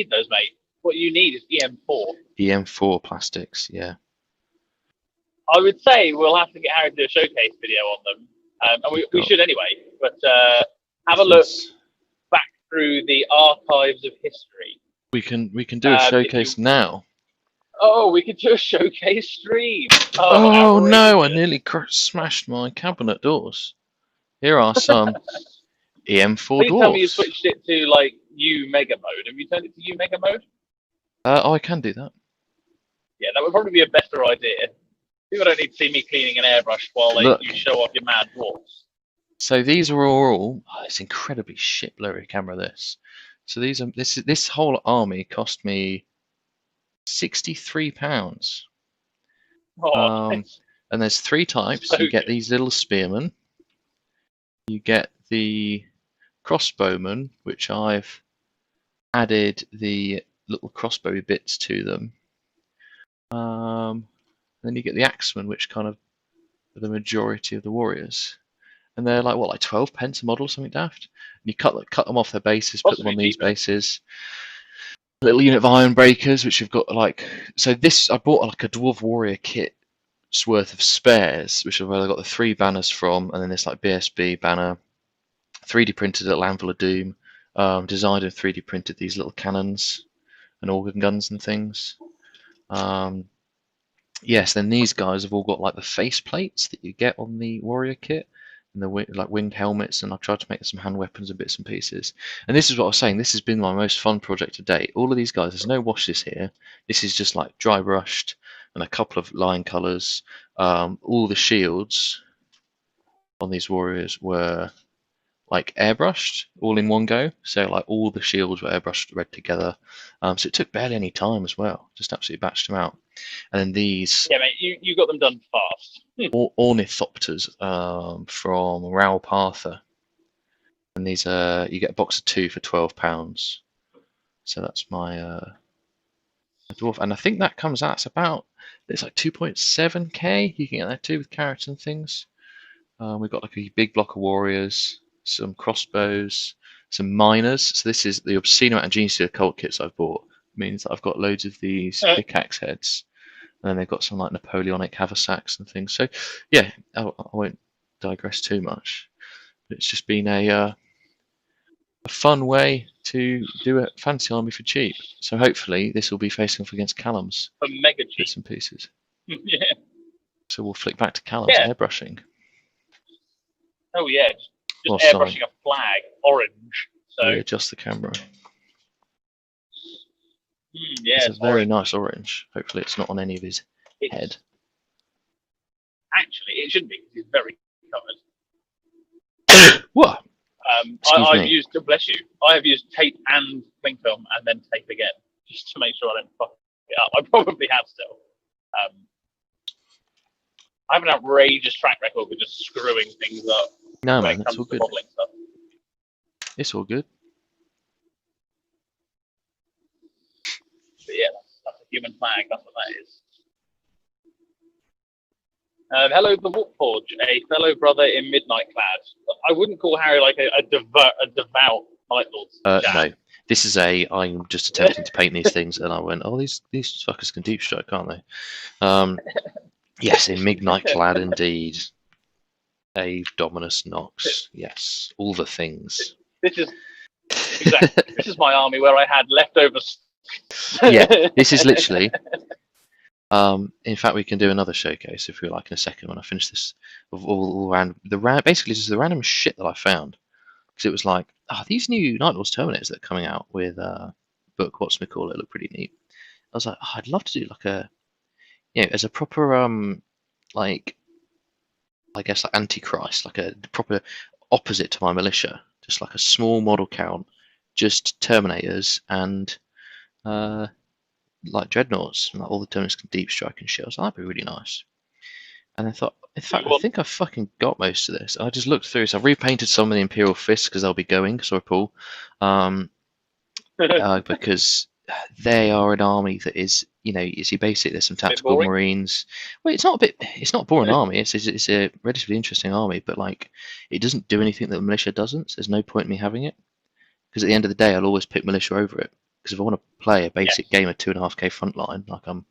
those, mate. What you need is EM4. EM4 plastics, yeah. I would say we'll have to get Harry to do a showcase video on them, and we should anyway. But have a look back through the archives of history. We can do a showcase now. Oh, we could do a showcase stream. Oh no! I nearly smashed my cabinet doors. Here are some EM4 Please dwarves. tell me you switched it to like U Mega mode. Have you turned it to U Mega mode? Oh, I can do that. Yeah, that would probably be a better idea. People don't need to see me cleaning an airbrush while you show off your mad dwarves. So these are all. Oh, it's incredibly shit blurry camera. This. So this whole army cost me £63. Oh, And there's 3 types. So you get good. these little spearmen. You get the crossbowmen, which I've added the little crossbow bits to them. Then you get the axemen, which kind of are the majority of the warriors. And they're like, what, like 12 pence a model, something daft? And you cut them off their bases, put them on these bases. Little unit of iron breakers, which you've got like. So this, I bought like a dwarf warrior kit's worth of spares, which is where I got the 3 banners from, and then this like BSB banner, 3D printed at Anvil of Doom, designed and 3D printed these little cannons and organ guns and things. Yes, then these guys have all got like the face plates that you get on the warrior kit, and the like winged helmets, and I've tried to make some hand weapons and bits and pieces. And this is what I was saying, this has been my most fun project to date. All of these guys, there's no washes here. This is just like dry brushed and a couple of line colours. All the shields on these warriors were like airbrushed all in one go. So like all the shields were airbrushed red together. So it took barely any time as well. Just absolutely batched them out. And then these. Yeah, mate, you got them done fast. Ornithopters from Raupartha. And these you get a box of 2 for £12. So that's my dwarf. And I think that comes out, it's like 2.7k. You can get that too with carrots and things. We've got like a big block of warriors, some crossbows, some miners. So this is the obscene amount of Genius occult kits I've bought. It means that I've got loads of these pickaxe heads. And then they've got some like Napoleonic haversacks and things. So yeah, I won't digress too much. But it's just been a fun way to do a fancy army for cheap. So hopefully this will be facing off against Callum's for mega cheap bits and pieces. Yeah. So we'll flick back to Callum's airbrushing. Oh yeah, just airbrushing a flag orange. So readjust the camera. Yeah, it's a very nice orange. Hopefully it's not on any of his head. Actually, it shouldn't be because he's very covered. What? I've used, bless you, I have used tape and cling film and then tape again just to make sure I don't fuck it up. I probably have still. I have an outrageous track record with just screwing things up No, when man, it it's comes all to good. modelling stuff. It's all good. But yeah, that's a human flag. That's what that is. Hello, the Warp Forge, a fellow brother in midnight clad. I wouldn't call Harry like a devout Night Lord. No, this is I'm just attempting to paint these things, and I went, oh, these fuckers can deep strike, can't they? Yes, in midnight clad indeed. Ave Dominus Nox. Yes, all the things. This is exactly. This is my army where I had leftovers. Yeah, this is literally. In fact, we can do another showcase if we like in a second when I finish this. Of all around basically just the random shit that I found, because it was like, these new Night Lords Terminators that are coming out with book whatchamacallit look pretty neat. I was like, I'd love to do like a, as a proper like, I guess like Antichrist, like a proper opposite to my militia, just like a small model count, just Terminators and like dreadnoughts, and like all the Terminators can deep strike and shit. I was like, that'd be really nice. And I thought, in fact, I think I fucking got most of this. I just looked through, so I've repainted some of the Imperial Fists because they'll be going. Sorry, Paul, because they are an army that is, you see, basically there's some tactical Marines. Well, it's not a boring army. It's a relatively interesting army, but like, it doesn't do anything that the militia doesn't. So there's no point in me having it, because at the end of the day, I'll always pick militia over it. Because if I want to play a basic game of 2.5k frontline, like I'm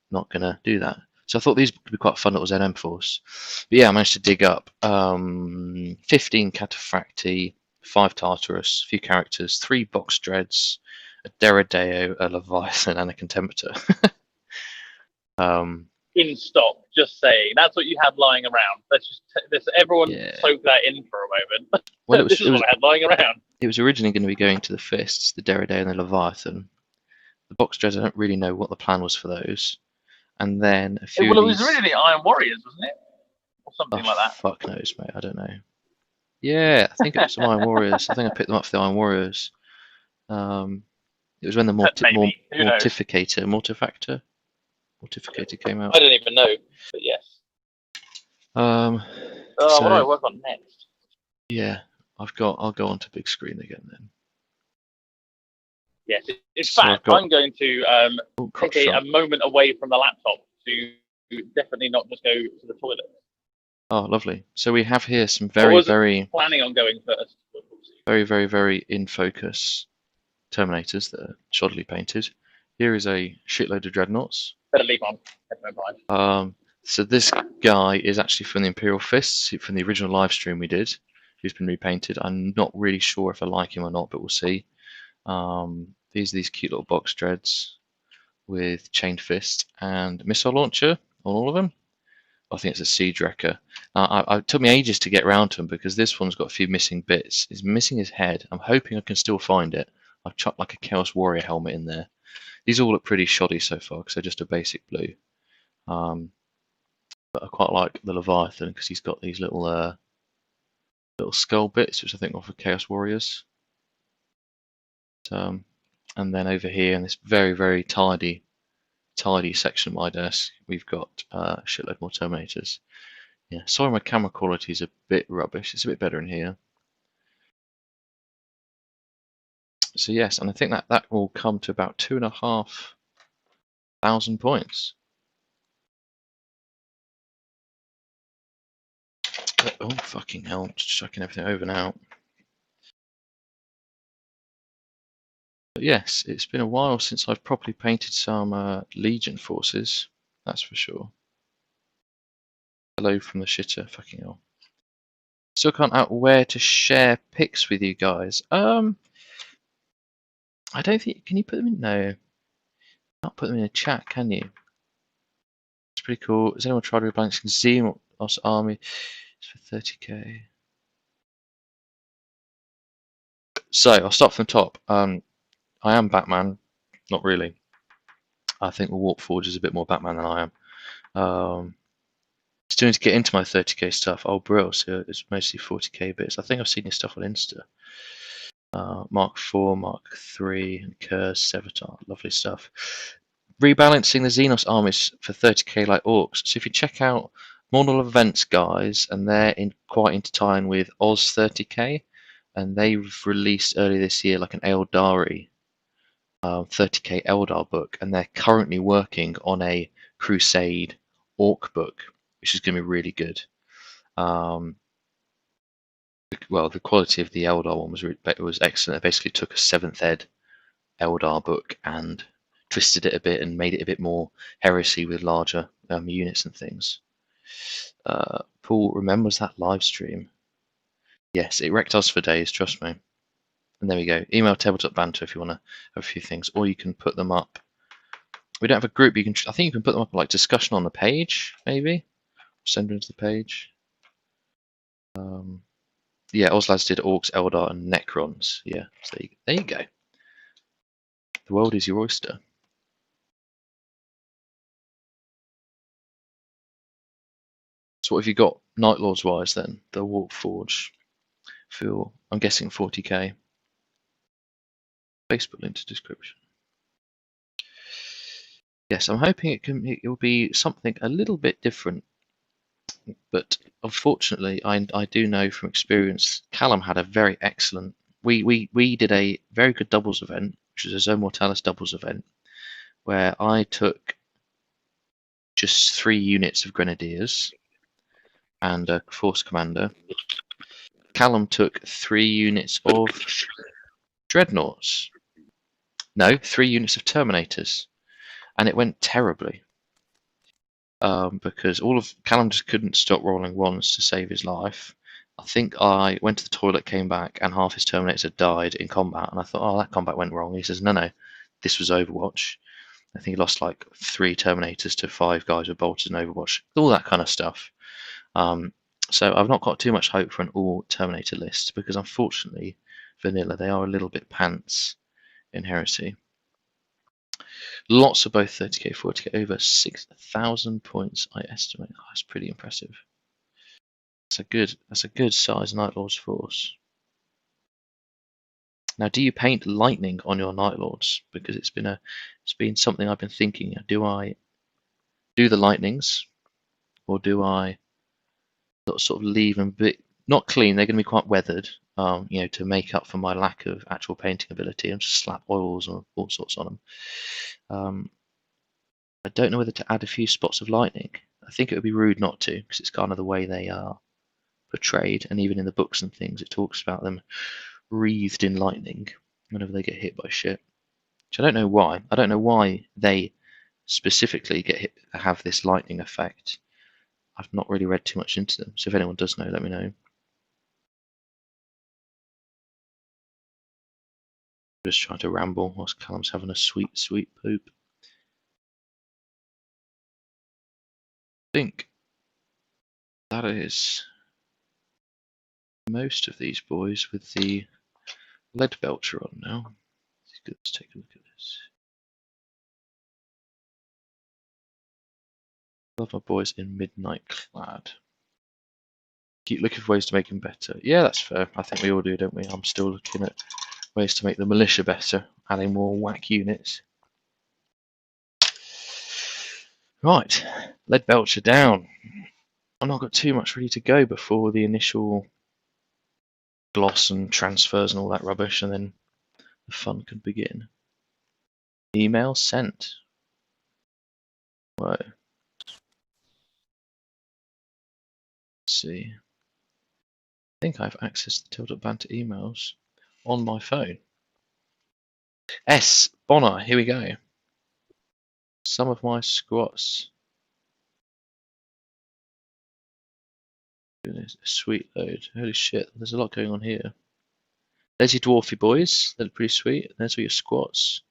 not gonna do that. So I thought these would be quite a fun little ZM force. But yeah, I managed to dig up 15 Cataphracti, 5 Tartarus, a few characters, 3 Box Dreads, a Deredeo, a Leviathan, and a Contemptor. In stock, just saying. That's what you had lying around. Let's everyone soak that in for a moment. Well, this is what I had lying around. It was originally going to be going to the Fists, the Deredeo and the Leviathan. The Box Dreads, I don't really know what the plan was for those. And then a few. Well, it was originally Iron Warriors, wasn't it? Or something like that. Fuck knows, mate. I don't know. Yeah, I think it was some Iron Warriors. I think I picked them up for the Iron Warriors. It was when the Mortificator came out. I don't even know, but yes. What do I work on next? Yeah, I'll go onto big screen again then. Yes, in fact, I'm going to take a moment away from the laptop to definitely not just go to the toilet. Oh, lovely. So we have here some very planning on going first. Very in focus Terminators that are shoddily painted. Here is a shitload of dreadnoughts. Better leave on. So this guy is actually from the Imperial Fists, from the original live stream we did, who's been repainted. I'm not really sure if I like him or not, but we'll see. These are these cute little box dreads with chained fist and missile launcher on all of them. I think it's a siege wrecker. It took me ages to get around to them because this one's got a few missing bits. It's missing his head. I'm hoping I can still find it. I've chucked like a Chaos Warrior helmet in there. These all look pretty shoddy so far because they're just a basic blue. But I quite like the Leviathan because he's got these little skull bits, which I think are for Chaos Warriors. And then over here in this very tidy section of my desk, we've got a shitload more Terminators. Yeah, sorry my camera quality is a bit rubbish. It's a bit better in here. So yes, and I think that will come to about 2,500 points. Oh fucking hell! I'm just chucking everything over now. But yes, it's been a while since I've properly painted some Legion forces. That's for sure. Hello from the shitter. Fucking hell. Still can't out where to share pics with you guys. I don't think. Can you put them in? No. Not put them in a chat, can you? It's pretty cool. Has anyone tried rebalancing Xenos army? It's for 30k. So I'll start from the top. I am Batman. Not really. I think the Warp Forge is a bit more Batman than I am. Still to get into my 30k stuff. Oh, bro, so it's mostly 40k bits. I think I've seen your stuff on Insta. Mark 4, Mark 3, and Curse, Sevatar. Lovely stuff. Rebalancing the Xenos armies for 30k like orcs. So if you check out Model Events guys, and they're quite intertwined with Oz 30k, and they've released earlier this year like an Eldari 30k Eldar book, and they're currently working on a Crusade Orc book, which is going to be really good. Well, the quality of the Eldar one was excellent. It basically took a 7th ed Eldar book and twisted it a bit and made it a bit more heresy with larger units and things. Paul remembers that live stream. Yes, it wrecked us for days, trust me. And there we go. Email tabletop banter if you want to have a few things, or you can put them up. We don't have a group. You can. I think you can put them up like discussion on the page, maybe. Send them to the page. Yeah, Oslads did Orcs, Eldar, and Necrons. Yeah, so there you go. The world is your oyster. So what have you got Night Lords wise then? The Warforge. For I'm guessing 40k. Facebook link to description. Yes, I'm hoping it will be something a little bit different. But unfortunately, I do know from experience, Callum had a very excellent. We did a very good doubles event, which was a Zone Mortalis doubles event, where I took just 3 units of Grenadiers and a Force Commander. Callum took 3 units of Dreadnoughts. No, 3 units of Terminators, and it went terribly. Because Callum just couldn't stop rolling ones to save his life. I think I went to the toilet, came back, and half his Terminators had died in combat. And I thought, oh, that combat went wrong. He says, no, this was Overwatch. I think he lost like 3 Terminators to 5 guys with bolters in Overwatch. All that kind of stuff. So I've not got too much hope for an all Terminator list because unfortunately, vanilla, they are a little bit pants in Heresy. Lots of both 30k, 40k, over 6,000 points, I estimate. Oh, that's pretty impressive. That's a good size Night Lords force. Now, do you paint lightning on your Night Lords? Because it's been something I've been thinking. Do I do the lightnings, or do I sort of leave them a bit not clean? They're going to be quite weathered, to make up for my lack of actual painting ability, and just slap oils and all sorts on them. I don't know whether to add a few spots of lightning. I think it would be rude not to, because it's kind of the way they are portrayed, and even in the books and things, it talks about them wreathed in lightning whenever they get hit by shit. Which I don't know why. I don't know why they specifically have this lightning effect. I've not really read too much into them, so if anyone does know, let me know. Just trying to ramble whilst Callum's having a sweet, sweet poop. I think that is most of these boys with the lead belcher on now. Let's take a look at this. Love my boys in midnight clad. Keep looking for ways to make them better. Yeah, that's fair. I think we all do, don't we? I'm still looking at ways to make the militia better, adding more whack units. Right, lead belcher down. I've not got too much ready to go before the initial gloss and transfers and all that rubbish, and then the fun can begin. Email sent. Right. Let's see. I think I have access to Tilted Banter emails on my phone. S. Bonner, here we go. Some of my squats. Goodness, a sweet load. Holy shit, there's a lot going on here. There's your dwarfy boys. They're pretty sweet. There's all your squats.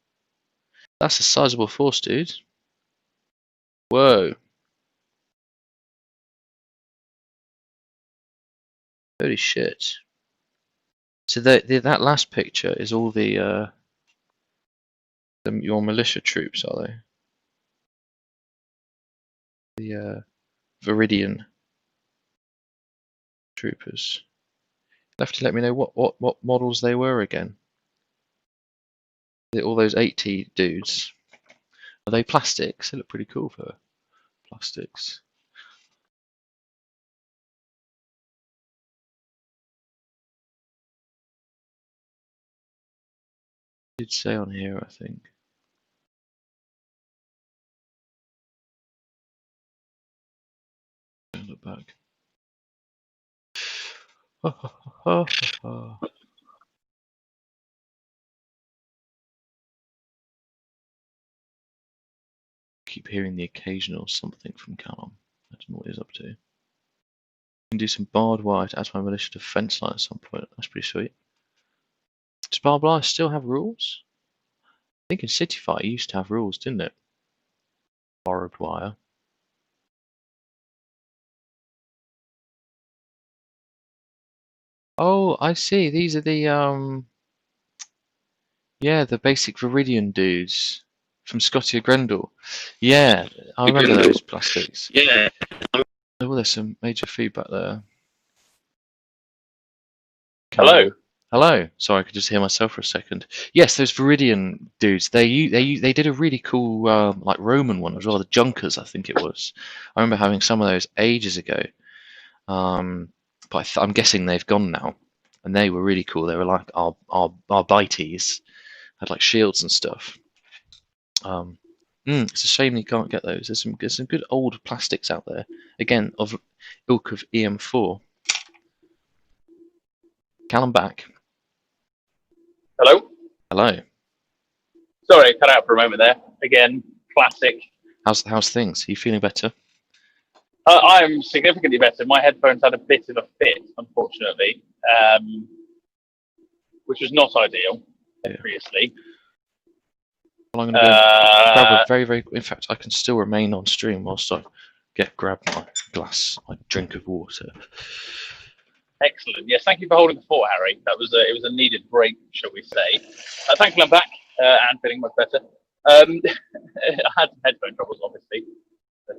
That's a sizable force, dude. Whoa. Holy shit. So that last picture is all your militia troops, are they? The Viridian troopers. You'll have to let me know what models they were again. All those 80 dudes. Are they plastics? They look pretty cool for plastics. It did say on here, I think. Look back. Keep hearing the occasional something from Callum. I don't know what he's up to. Can do some barbed wire to add to my militia defense line at some point. That's pretty sweet. Does barbed wire still have rules? I think in City Fight it used to have rules, didn't it? Barbed wire. Oh, I see. These are the yeah, the basic Viridian dudes from Scotia Grendel. Yeah, I remember those plastics. Yeah. Oh, there's some major feedback there. Hello. Hello. Sorry, I could just hear myself for a second. Yes, those Viridian dudes. They did a really cool like Roman one as well. The Junkers, I think it was. I remember having some of those ages ago. But I'm guessing they've gone now, and they were really cool. They were like our bites, had like shields and stuff. It's a shame you can't get those. There's some good old plastics out there. Again, of ilk of EM4. Callum back. Hello. Hello. Sorry, cut out for a moment there. Again, classic. How's things? Are you feeling better? I am significantly better. My headphones had a bit of a fit, unfortunately, which was not ideal, obviously. Well, I'm going to grab a very. In fact, I can still remain on stream whilst I grab my glass, my drink of water. Excellent. Yes, thank you for holding the fort, Harry. It was a needed break, shall we say? Thankfully, I'm back and feeling much better. I had some headphone troubles, obviously, but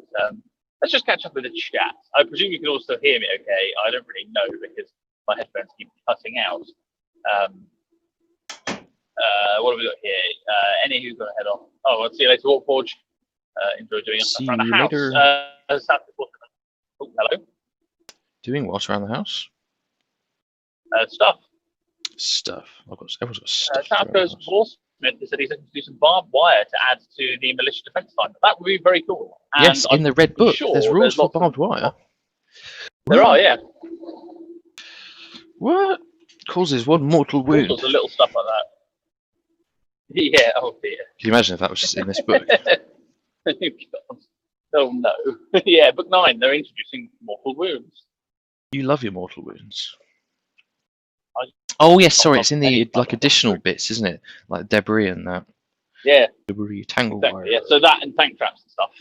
let's just catch up with the chat. I presume you can also hear me okay. I don't really know because my headphones keep cutting out. What have we got here? Any who's going to head off? Oh, I'll see you later, Warforge. Enjoy doing stuff around the house. Oh, hello. Doing what around the house? Stuff. Everyone's got stuff. South Coast Smith said he's looking to do some barbed wire to add to the militia defense line. That would be very cool. And yes, in the red book, there's rules for barbed wire. There are, yeah. What? Causes one mortal wound. All sorts of little stuff like that. Yeah, oh dear. Can you imagine if that was just in this book? Oh no. Yeah, book 9, they're introducing mortal wounds. You love your mortal wounds. Oh yes, sorry, it's in the like additional bits, isn't it? Like debris and that. Yeah. Debris, tangle exactly, wire. yeah, so that and tank traps and stuff.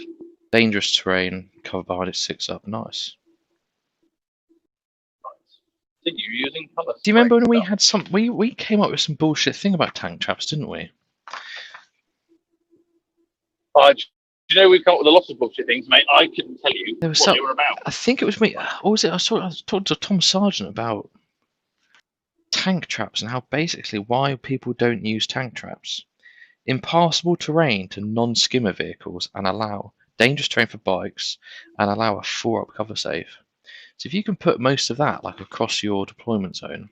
Dangerous terrain, cover behind it 6 up. Nice. Did you using colour? Do you remember when we had some? We came up with some bullshit thing about tank traps, didn't we? Do you know we've come up with a lot of bullshit things, mate? I couldn't tell you what they were about. I think it was me. Or was it? I was talking to Tom Sargent about tank traps and how basically why people don't use tank traps. Impassable terrain to non-skimmer vehicles and allow dangerous terrain for bikes and allow a 4-up cover save. So if you can put most of that like across your deployment zone,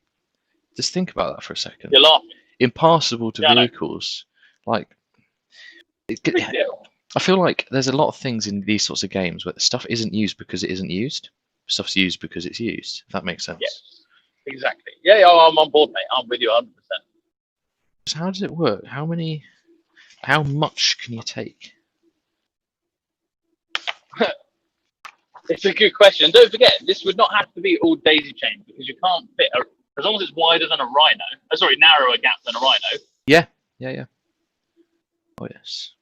just think about that for a second. You're laughing. Impassable to vehicles, like I feel like there's a lot of things in these sorts of games where the stuff isn't used because it isn't used. Stuff's used because it's used. If that makes sense. Yes, exactly. Yeah, I'm on board, mate. I'm with you 100%. So how does it work? How much can you take? It's a good question. Don't forget, this would not have to be all daisy chained because you can't fit, as long as it's wider than a rhino. Narrower gap than a rhino. Yeah. Oh yes.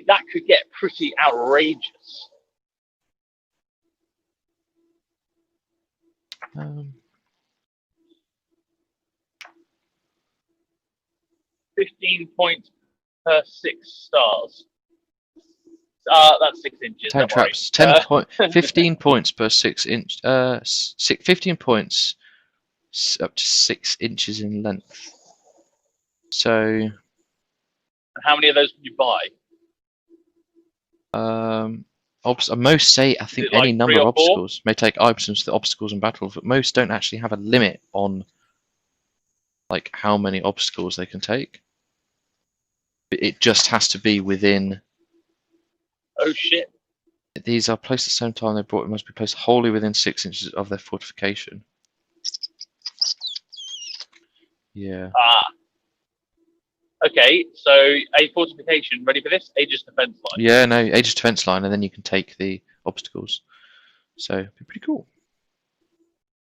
That could get pretty outrageous. 15 points per 6 stars. That's 6 inches. Tank traps. 15 points per 6 inch. 15 points up to 6 inches in length. So. And how many of those can you buy? Most say, I think, any like number of obstacles may take items to the obstacles in battle, but most don't actually have a limit on like how many obstacles they can take. It just has to be within. Oh shit! These are placed at the same time they're brought. It must be placed wholly within 6 inches of their fortification. Yeah. Ah. Okay, so a fortification. Ready for this? Aegis defense line. Yeah, no, Aegis defense line, and then you can take the obstacles. So it'd be pretty cool.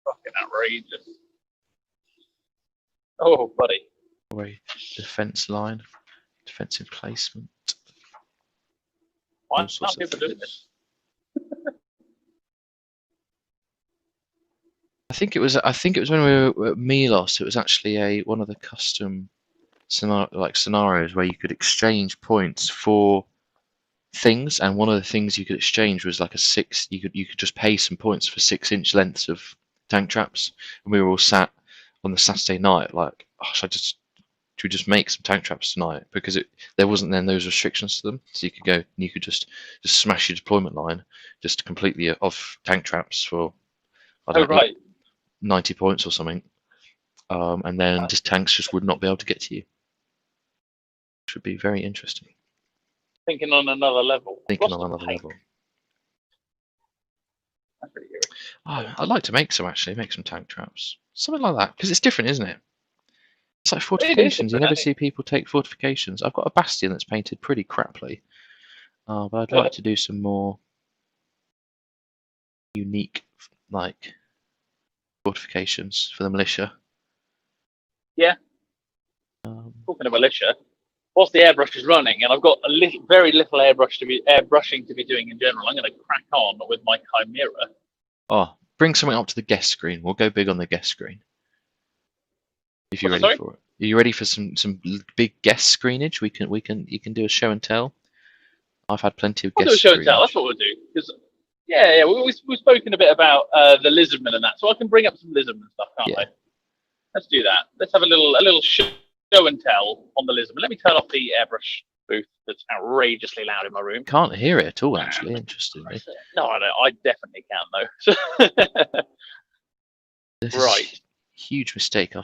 Fucking outrageous. Oh, buddy. Away defense line, defensive placement. Why all sorts aren't of people doing things. this? I think it was when we were at Milos. It was actually one of the custom scenarios where you could exchange points for things, and one of the things you could exchange was like a six. You could just pay some points for 6-inch lengths of tank traps, and we were all sat on the Saturday night like, oh, should we just make some tank traps tonight, because there wasn't then those restrictions to them, so you could go and you could just smash your deployment line just completely off tank traps for I don't know, right. 90 points or something, and then just tanks just would not be able to get to you, which would be very interesting. Thinking on another level. Thinking on another level. That's pretty good. Oh, I'd like to make some tank traps, something like that, because it's different, isn't it? It's like fortifications. You never see people take fortifications. I've got a bastion that's painted pretty craply, but I'd like to do some more unique, like, fortifications for the militia. Yeah. Talking of militia, whilst the airbrush is running, and I've got very little airbrushing to be doing in general, I'm going to crack on with my Chimera. Oh, bring something up to the guest screen. We'll go big on the guest screen. If you're ready for it. Are you ready for some big guest screenage? You can do a show and tell. I've had plenty of guest screenage. I'll do a show and tell. That's what we'll do. Because we've spoken a bit about the lizardmen and that, so I can bring up some lizardmen stuff, can't I? Let's do that. Let's have a little show and tell on the lizardmen. Let me turn off the airbrush booth that's outrageously loud in my room. Can't hear it at all, actually. Interestingly. No, I don't. I definitely can though. Right. Huge mistake. I'm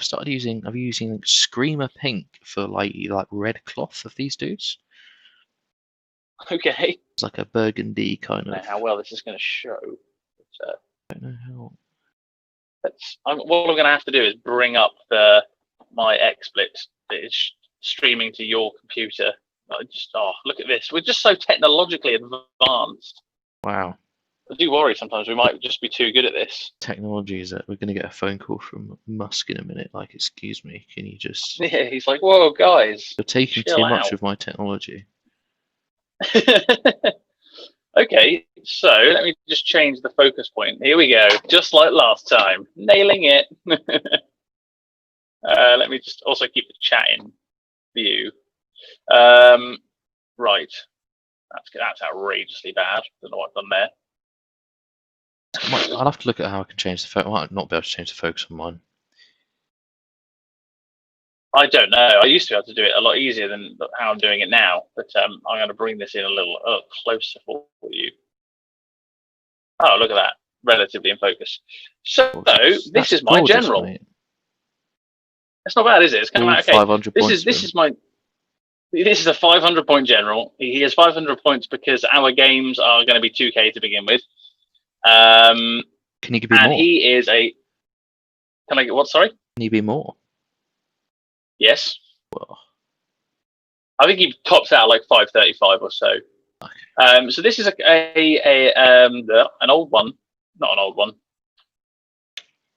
using Screamer Pink for like red cloth of these dudes. Okay. It's like a burgundy kind of. How well this is going to show. I don't know how. What I'm going to have to do is bring up my XSplit that is streaming to your computer. Look at this. We're just so technologically advanced. Wow. I do worry sometimes we might just be too good at this. Technology is that we're going to get a phone call from Musk in a minute. Like, excuse me, can you just? Yeah, he's like, whoa, guys. You're taking too much of my technology. Okay, so let me just change the focus point. Here we go, just like last time. Nailing it. Let me just also keep the chat in view. Right. That's outrageously bad. Don't know what I've done there. I'll have to look at how I can change the focus. I might not be able to change the focus on mine. I don't know. I used to be able to do it a lot easier than how I'm doing it now. But I'm going to bring this in a little closer for you. Oh, look at that. Relatively in focus. So this is my general. Mate. That's not bad, is it? It's kind of okay. 500 points. This is a 500 point general. He has 500 points because our games are going to be 2K to begin with. Can you give me more? And he is a. Can I get what? Sorry. Can you be more? Yes. Well, I think he tops out like 535 or so. Okay. So this is an old one, not an old one.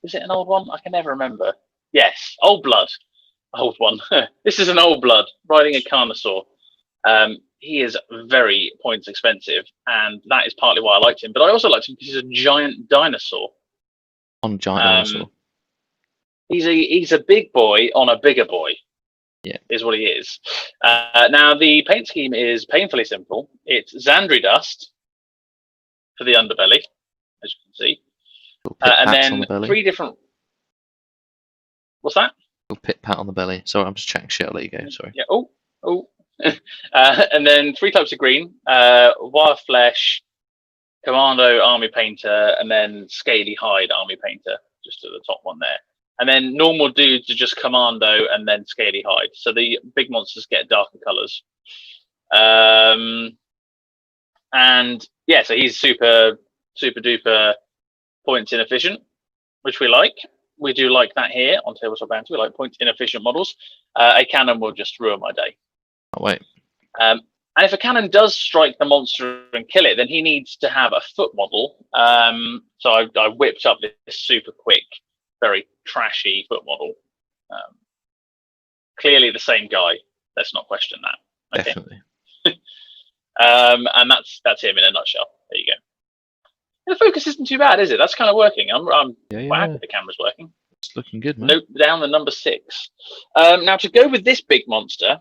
Is it an old one? I can never remember. Yes, old blood, old one. This is an old blood riding a Carnosaur. He is very points expensive, and that is partly why I liked him. But I also liked him because he's a giant dinosaur. On a giant dinosaur. He's a big boy on a bigger boy. Yeah, is what he is. Now the paint scheme is painfully simple. It's Xandri dust for the underbelly, as you can see, and then 3 different. What's that? Little pit pat on the belly. Sorry, I'm just chatting shit. I'll let you go. Sorry. Yeah. Oh. And then 3 types of green: wire flesh, commando army painter, and then scaly hide army painter. Just to the top one there. And then normal dudes are just Commando and then Scaly Hide. So the big monsters get darker colours. And yeah, so he's super duper points inefficient, which we like. We do like that here on Tabletop Banter. We like point inefficient models. A cannon will just ruin my day. Oh, wait. And if a cannon does strike the monster and kill it, then he needs to have a foot model. So I whipped up this super quick, very trashy foot model. Clearly the same guy. Let's not question that. Okay. Definitely. And that's him in a nutshell. There you go. The focus isn't too bad, is it? That's kind of working. I'm quite happy the camera's working. It's looking good, man. Note down the number 6. Now to go with this big monster,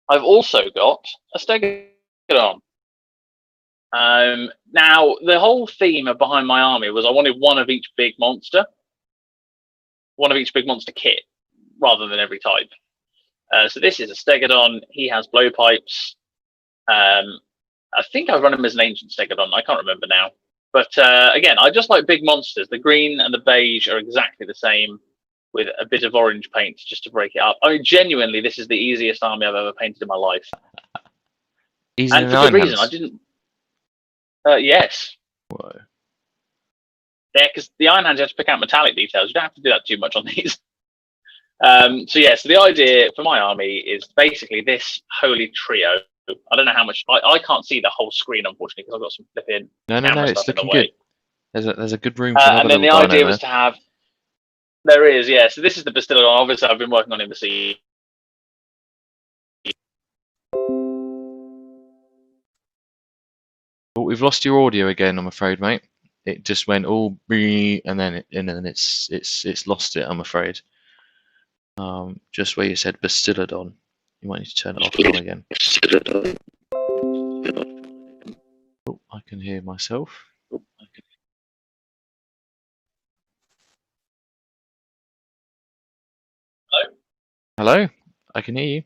I've also got a Stegodon. Now the whole theme behind my army was I wanted one of each big monster kit, rather than every type. So this is a Stegodon. He has blowpipes. I think I run him as an ancient Stegodon. I can't remember now. But again, I just like big monsters. The green and the beige are exactly the same, with a bit of orange paint just to break it up. I mean, genuinely, this is the easiest army I've ever painted in my life. Easier And than for good Iron reason. Hands. I didn't. Yes. Whoa. Yeah, because the Iron Hands, you have to pick out metallic details. You don't have to do that too much on these. So the idea for my army is basically this holy trio. I don't know how much. I can't see the whole screen, unfortunately, because I've got some flipping No, camera it's stuff in the looking way. good. There's a good room for another And then the little idea dino was to have. There is, yeah. So this is the Bastillodon. Obviously, I've been working on him to see. Oh, we've lost your audio again, I'm afraid, mate. It just went all bree, and then it's lost it, I'm afraid. Just where you said Bastillodon, you might need to turn it off and on again. Oh, I can hear myself. Hello? Hello? I can hear you.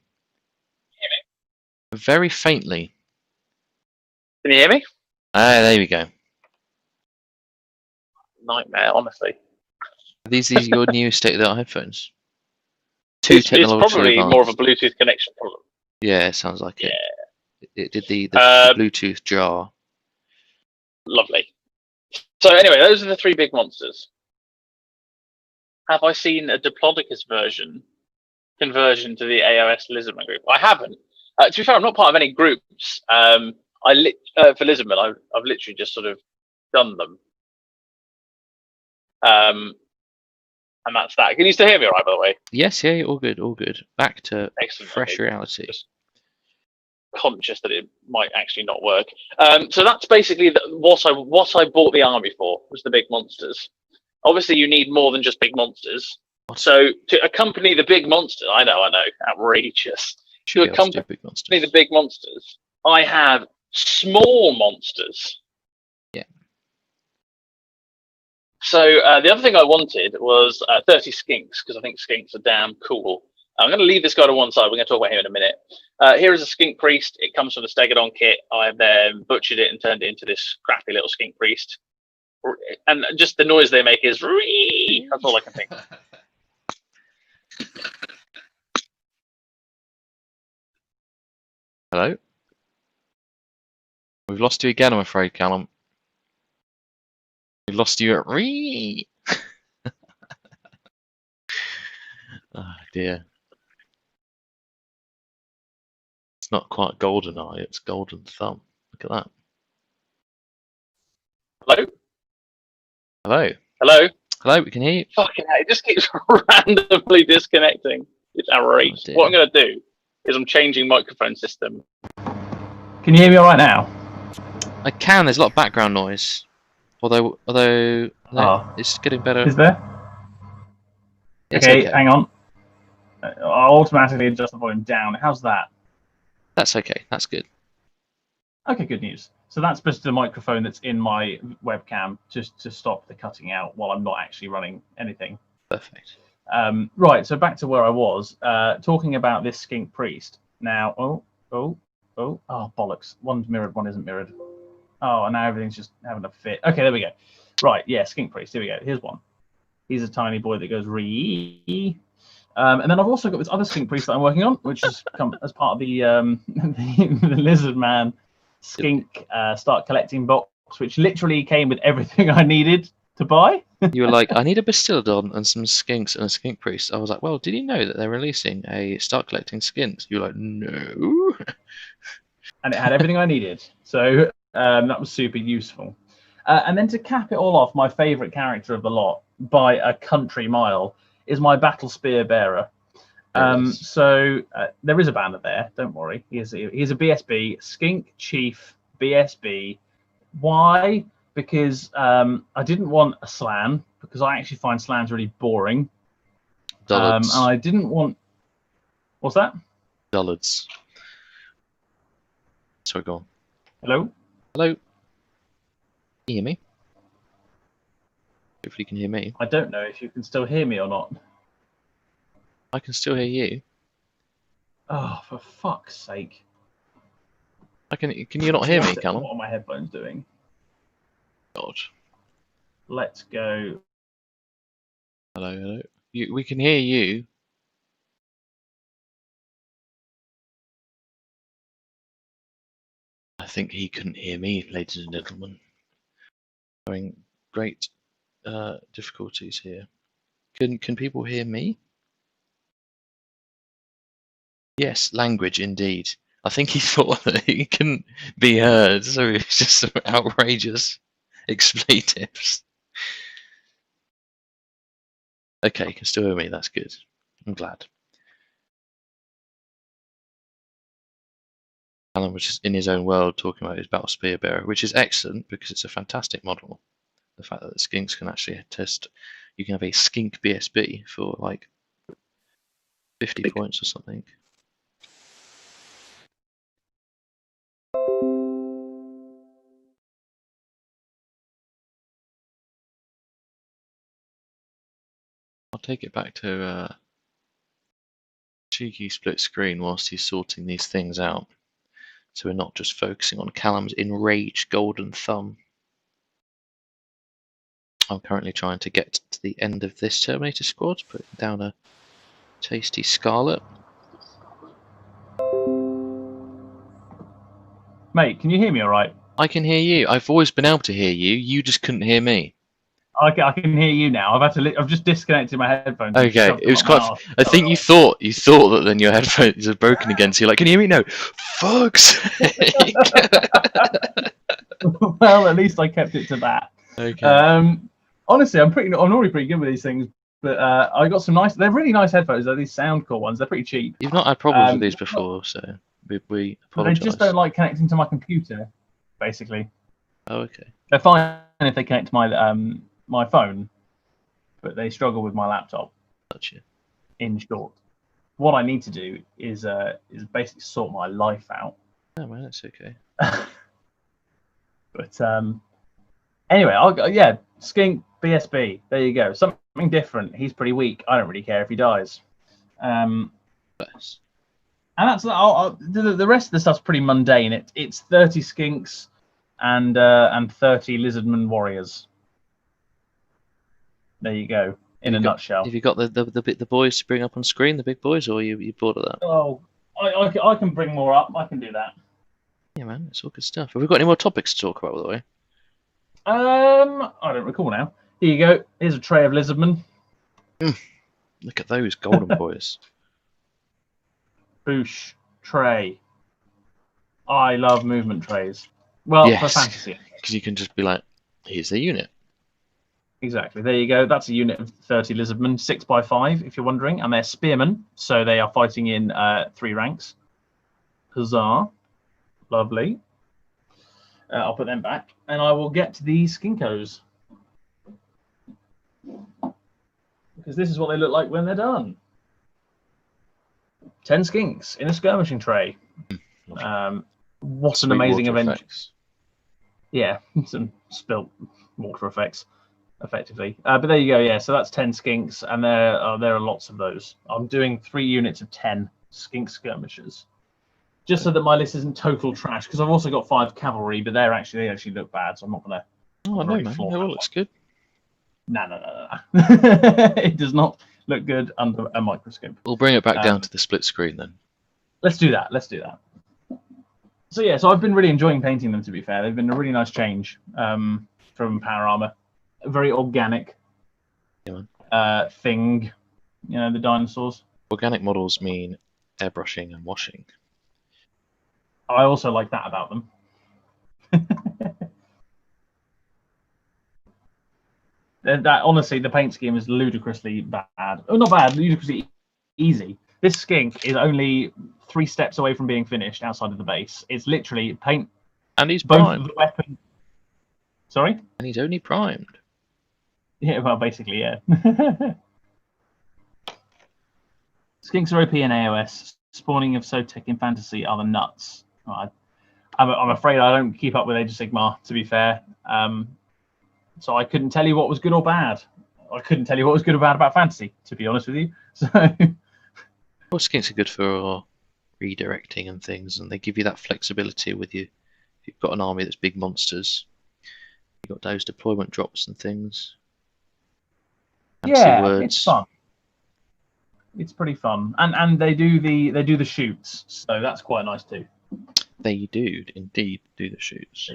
Hear me? Very faintly. Can you hear me? Ah, there we go. Nightmare, honestly. Are these your new state-of-the-art headphones? Too It's technologically probably advanced. more of a Bluetooth connection problem. Yeah, it sounds like it. It did the Bluetooth jar. Lovely. So anyway, those are the 3 big monsters. Have I seen a Diplodocus conversion to the AOS Lizardman group? I haven't. To be fair, I'm not part of any groups. For Lizardman, I've literally just sort of done them. And that's that. Can you still hear me all right, by the way? Yes, yeah, all good, all good. Back to Excellent. fresh Okay. reality. Just conscious that it might actually not work. So that's basically what I bought the army for, was the big monsters. Obviously, you need more than just big monsters. What? So to accompany the big monsters, I know, outrageous. To accompany big monsters. the big monsters, I have small monsters. Yeah. So the other thing I wanted was 30 skinks, because I think skinks are damn cool. I'm going to leave this guy to one side. We're going to talk about him in a minute. Here is a skink priest. It comes from the Stegodon kit. I've then butchered it and turned it into this crappy little skink priest. And just the noise they make is ree. That's all I can think. Hello? We've lost you again, I'm afraid, Callum. We've lost you at ree. Oh dear. It's not quite golden eye, it's golden thumb. Look at that. Hello? Hello? Hello? Hello, we can hear you. Fucking hell, it just keeps randomly disconnecting. It's outrageous. Oh, What I'm going to do is I'm changing microphone system. Can you hear me all right now? I can, there's a lot of background noise. Although no, Oh. it's getting better. Is there? It's Okay, hang on. I'll automatically adjust the volume down. How's that? That's okay, that's good. Okay, good news. So that's just the microphone that's in my webcam, just to stop the cutting out while I'm not actually running anything. Perfect. Right, so back to where I was, talking about this skink priest. Now, oh, bollocks. One's mirrored, one isn't mirrored. Oh, and now everything's just having a fit. Okay, there we go. Right, yeah, skink priest. Here we go. Here's one. He's a tiny boy that goes ree. And then I've also got this other skink priest that I'm working on, which has come as part of the the Lizard Man skink start collecting box, which literally came with everything I needed to buy. You were like, I need a Bastillodon and some skinks and a skink priest. I was like, well, did you know that they're releasing a start collecting skins? You were like, no. And it had everything I needed. So that was super useful. And then to cap it all off, my favourite character of the lot by a country mile is my Battle Spear Bearer. So there is a banner there, don't worry. He's a BSB, Skink Chief BSB. Why? Because I didn't want a Slan, because I actually find Slans really boring. And I didn't want... What's that? Dullards. Sorry, go on. Hello? Hello? Can you hear me? Hopefully you can hear me. I don't know if you can still hear me or not. I can still hear you. Oh, for fuck's sake. Can you not hear me, Callum? What are my headphones doing? God. Let's go. Hello. We can hear you. I think he couldn't hear me, ladies and gentlemen. Having great difficulties here. Can people hear me? Yes, language indeed. I think he thought that he couldn't be heard, so it was just some outrageous expletives. Okay, you can still hear me, that's good. I'm glad. Alan was just in his own world talking about his Battle Spear Bearer, which is excellent because it's a fantastic model. The fact that the skinks can actually test, you can have a skink BSB for like 50 points or something. I'll take it back to cheeky split screen whilst he's sorting these things out. So we're not just focusing on Callum's enraged golden thumb. I'm currently trying to get to the end of this Terminator squad, putting down a tasty Scarlet. Mate, can you hear me all right? I can hear you. I've always been able to hear you. You just couldn't hear me. I can hear you now. I've just disconnected my headphones. Okay, it was quite. I think you thought that then your headphones are broken again. So you're like, "Can you hear me?" No, fuck's sake. Well, at least I kept it to that. Okay. Honestly, I'm already pretty good with these things. But I got some nice. They're really nice headphones. They're these Soundcore ones. They're pretty cheap. You've not had problems with these before, so we apologise. They just don't like connecting to my computer, basically. Oh, okay. They're fine if they connect to my my phone, but they struggle with my laptop. Gotcha. In short, what I need to do is basically sort my life out. Oh man, that's okay. But anyway, Skink BSB. There you go. Something different. He's pretty weak. I don't really care if he dies. Yes. And that's the rest of the stuff's pretty mundane. It's 30 skinks and 30 lizardman warriors. There you go. In a nutshell. Have you got the boys to bring up on screen, the big boys, or you bored of that? Oh, I can bring more up. I can do that. Yeah, man, it's all good stuff. Have we got any more topics to talk about, by the way? I don't recall now. Here you go. Here's a tray of lizardmen. Look at those golden boys. Boosh tray. I love movement trays. Well, yes, for fantasy. Because you can just be like, here's the unit. Exactly. There you go. That's a unit of 30 lizardmen, 6x5, if you're wondering. And they're spearmen, so they are fighting in 3 ranks. Huzzah. Lovely. I'll put them back. And I will get to these skinkos. Because this is what they look like when they're done. 10 skinks in a skirmishing tray. What an amazing event. Effects. Yeah, some spilt water effects, effectively. But there you go, yeah. So that's 10 skinks, and there are lots of those. I'm doing 3 units of 10 skink skirmishers. Just so that my list isn't total trash, because I've also got 5 cavalry, but they actually look bad, so I'm not going to... Oh, no, man. It all looks good. No. It does not look good under a microscope. We'll bring it back down to the split screen then. Let's do that. So yeah, so I've been really enjoying painting them. To be fair, they've been a really nice change from Power Armor. A very organic thing, you know, the dinosaurs. Organic models mean airbrushing and washing. I also like that about them. That honestly, the paint scheme is ludicrously bad. Oh, not bad, ludicrously easy. This skink is only 3 steps away from being finished outside of the base. It's literally paint. And he's both primed. the weapon. Sorry? And he's only primed. Yeah, well, basically, yeah. Skinks are OP in AOS. Spawning of Sotek in Fantasy are the nuts. I'm afraid I don't keep up with Age of Sigmar, to be fair. So I couldn't tell you what was good or bad. I couldn't tell you what was good or bad about Fantasy, to be honest with you. So. Well, skinks are good for redirecting and things, and they give you that flexibility with you. If you've got an army that's big monsters, you've got those deployment drops and things. Yeah, it's fun. It's pretty fun, and they do the shoots, so that's quite nice too. They do indeed do the shoots.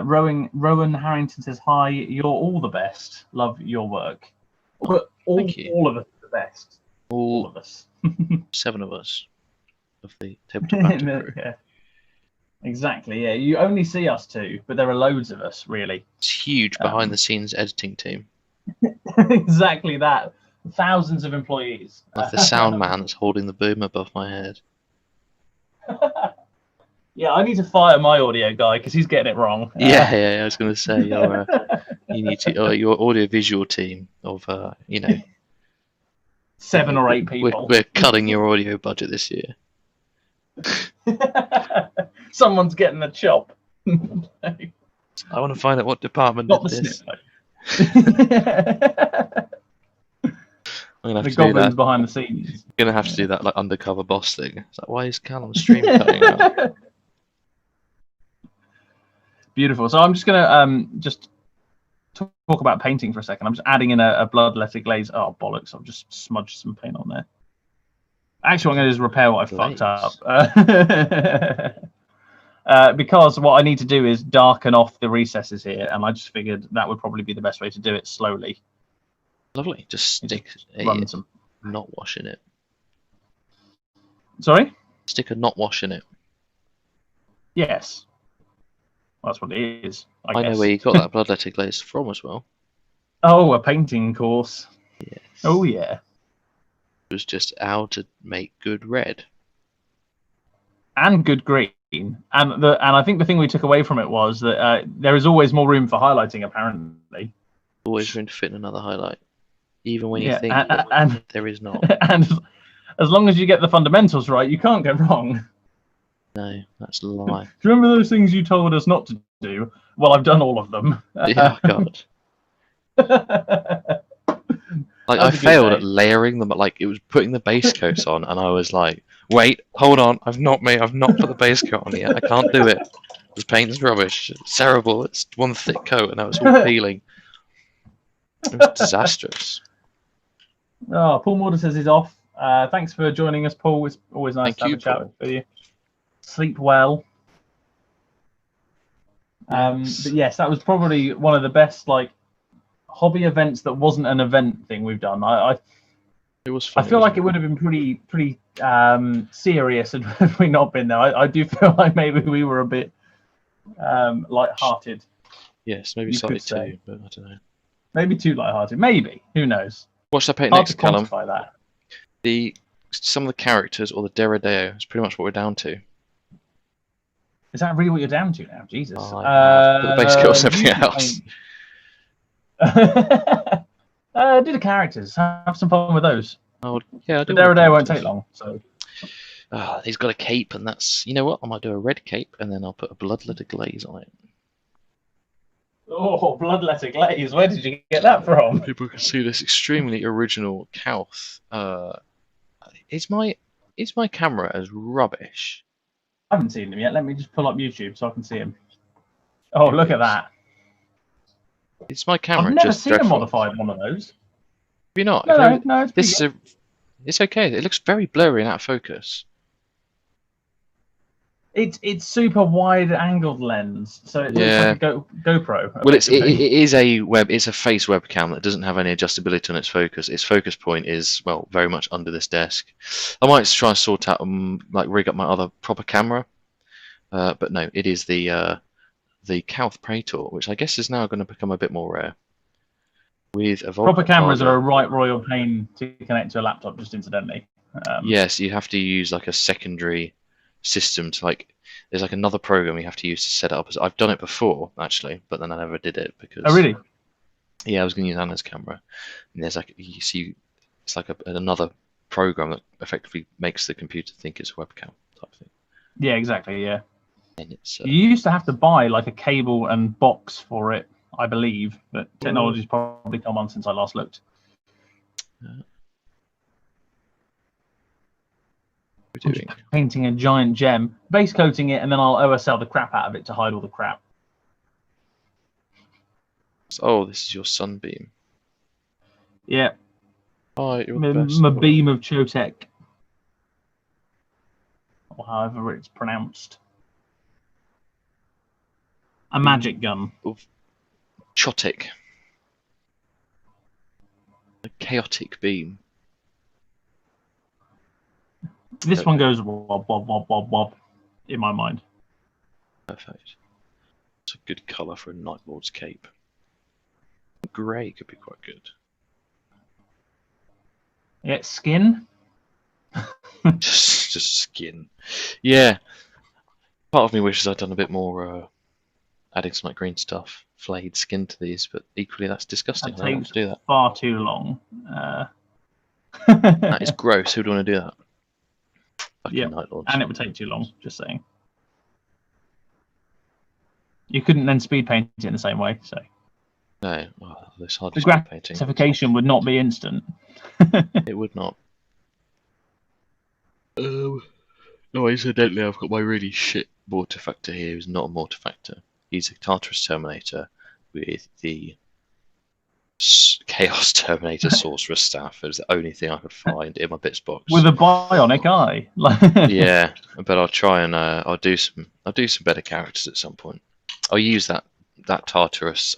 Rowan Harrington says, "Hi, you're all the best. Love your work. Thank you. All of us are the best. All of us. 7 of us of the tabletop banter crew. Yeah. Exactly. Yeah, you only see us 2, but there are loads of us. Really, It's huge behind the scenes editing team. Exactly that. Thousands of employees. Like the sound man that's holding the boom above my head. Yeah, I need to fire my audio guy because he's getting it wrong. Yeah, I was going to say you need to your audio visual team of 7 or 8 people. We're cutting your audio budget this year. Someone's getting the chop. I want to find out what department Not did the this. snip. I'm gonna have The to do goblins that. behind the scenes. Gonna have to do that like undercover boss thing. It's like, why is Callum's stream cutting out? Beautiful. So I'm just gonna just talk about painting for a second. I'm just adding in a bloodletted glaze. Oh bollocks! I've just smudged some paint on there. Actually, what I'm going to do is repair what I fucked up. Because what I need to do is darken off the recesses here, and I just figured that would probably be the best way to do it slowly. Lovely. Just stick a knot wash in it. Sorry? Stick a knot wash in it. Yes. Well, that's what it is. I know where you got that bloodletted glaze from as well. Oh, a painting course. Yes. Oh yeah. It was just how to make good red. And good green. And I think the thing we took away from it was that there is always more room for highlighting, apparently. Always room to fit in another highlight. Even when you think there is not. And as long as you get the fundamentals right, you can't go wrong. No, that's a lie. Do you remember those things you told us not to do? Well, I've done all of them. Yeah, God. Like I failed at layering them, but like it was putting the base coats on, and I was like, "Wait, hold on, I've not put the base coat on yet. I can't do it. This paint is rubbish. It's terrible. It's one thick coat, and now it's all peeling. It was disastrous." Oh, Paul Morder says he's off. Thanks for joining us, Paul. It's always nice to have a chat with you. Sleep well. But yes, that was probably one of the best hobby events that wasn't an event thing we've done. It was fun. I feel like it would have been pretty serious had we not been there. I do feel like maybe we were a bit light-hearted. Yes, maybe slightly too, but I don't know. Maybe too light-hearted. Maybe. Who knows? Watch that paint Hard next, to Callum. quantify that. Some of the characters or the Derrideo is pretty much what we're down to. Is that really what you're down to now? Jesus. Oh, the base kills everything else. Do the characters. Have some fun with those. Oh, yeah, I do. The Derrideo won't take long. So. He's got a cape, and that's... You know what? I might do a red cape, and then I'll put a bloodletted glaze on it. Oh, bloodletter glaze. Where did you get that from? People can see this extremely original Cowth. Is my camera as rubbish? I haven't seen him yet. Let me just pull up YouTube so I can see him. Oh, look at that. It's my camera. I've never just seen a dreadful. modified one of those. Have you not? No, Have you ever- no, it's pretty This good. it's okay. It looks very blurry and out of focus. It's super wide angled lens, so it looks like a GoPro. Well, it effectively. is it's a face webcam that doesn't have any adjustability on its focus. Its focus point is, well, very much under this desk. I might try and sort out like rig up my other proper camera, but no, it is the Kouth Praetor, which I guess is now going to become a bit more rare. With a Proper Volca cameras Targa. are a right royal pain to connect to a laptop, just incidentally. Yes, you have to use like a secondary system to like. There's like another program you have to use to set it up. I've done it before actually, but then I never did it because. Oh really? Yeah, I was going to use Anna's camera, and there's like you see, it's like another program that effectively makes the computer think it's a webcam type thing. Yeah, exactly. Yeah. And it's You used to have to buy like a cable and box for it, I believe, but technology's probably come on since I last looked. we're doing. Painting a giant gem, base coating it, and then I'll OSL the crap out of it to hide all the crap. Oh, this is your sunbeam. Yeah, Oh, you're the best. my beam of Chotek, or however it's pronounced. A magic gun. Chotic. A chaotic beam. This one goes wob wob wob wob wob in my mind. Perfect. It's a good colour for a Night Lord's cape. Grey could be quite good. Yeah, skin. just skin. Yeah. Part of me wishes I'd done a bit more adding some like green stuff, flayed skin to these, but equally that's disgusting. That I don't want takes to do that. far too long. That is gross. Who'd want to do that? Fucking Yeah, Night Lords. and it would take too long. Just saying. You couldn't then speed paint it in the same way, so No, well, it's hard the to speed painting. gratification would not be instant. It would not. No, incidentally, I've got my really shit Mortifactor here, who's not a Mortifactor. He's a Tartarus Terminator with the Chaos Terminator Sorcerer's Staff. It was the only thing I could find in my bits box. With a bionic eye. Yeah, but I'll try and I'll do some better characters at some point. I'll use that Tartarus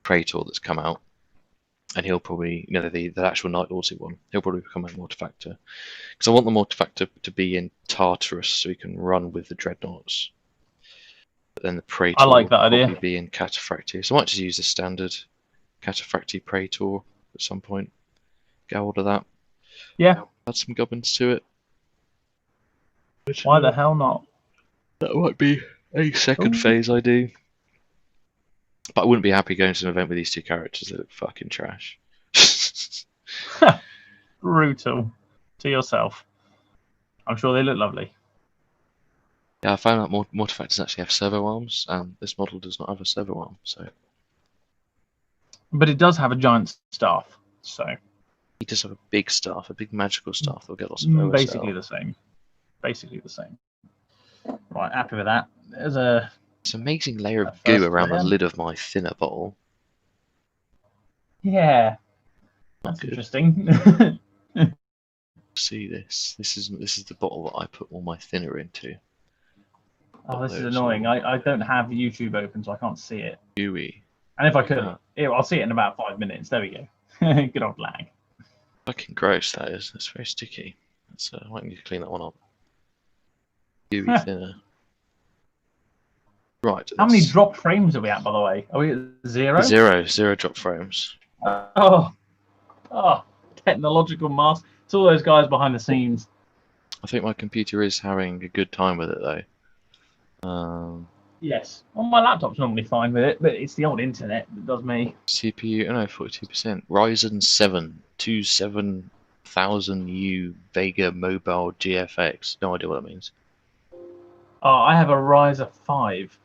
Praetor that's come out, and he'll probably, the actual Night Lordsy one, he'll probably become a Mortifactor. Because I want the Mortifactor to be in Tartarus so he can run with the Dreadnoughts. But then the Praetor I like that will idea. probably be in Cataphractii. So I might just use the standard Cataphractii Praetor at some point. Get hold of that. Yeah. Add some gubbins to it. Why the hell not? That might be a second phase I do. But I wouldn't be happy going to an event with these two characters that look fucking trash. Brutal. To yourself. I'm sure they look lovely. Yeah, I found out Mortifactors actually have servo arms, and this model does not have a servo arm, so. But it does have a giant staff, so. He does have a big staff, a big magical staff that'll get lots of OSL. Basically the same. Basically the same. Right, happy with that. There's a. It's an amazing layer of That goo first around the layer. lid of my thinner bottle. Yeah. Not That's good. interesting. See this? This is the bottle that I put all my thinner into. Oh, this is Those annoying. are I don't have YouTube open, so I can't see it. gooey. And if I could, Ah. I'll see it in about 5 minutes. There we go. Good old lag. Fucking gross that is. That's very sticky. That's I might need to clean that one up. Gooey Huh. thinner. Right. How many let's- drop frames are we at, by the way? Are we at 0? Zero drop frames. Oh, technological mass. It's all those guys behind the scenes. I think my computer is having a good time with it though. Yes. Well, my laptop's normally fine with it, but it's the old internet that does me. CPU, oh no, 42%. Ryzen 7 27000U Vega Mobile GFX. No idea what that means. Oh, I have a Ryzen 5.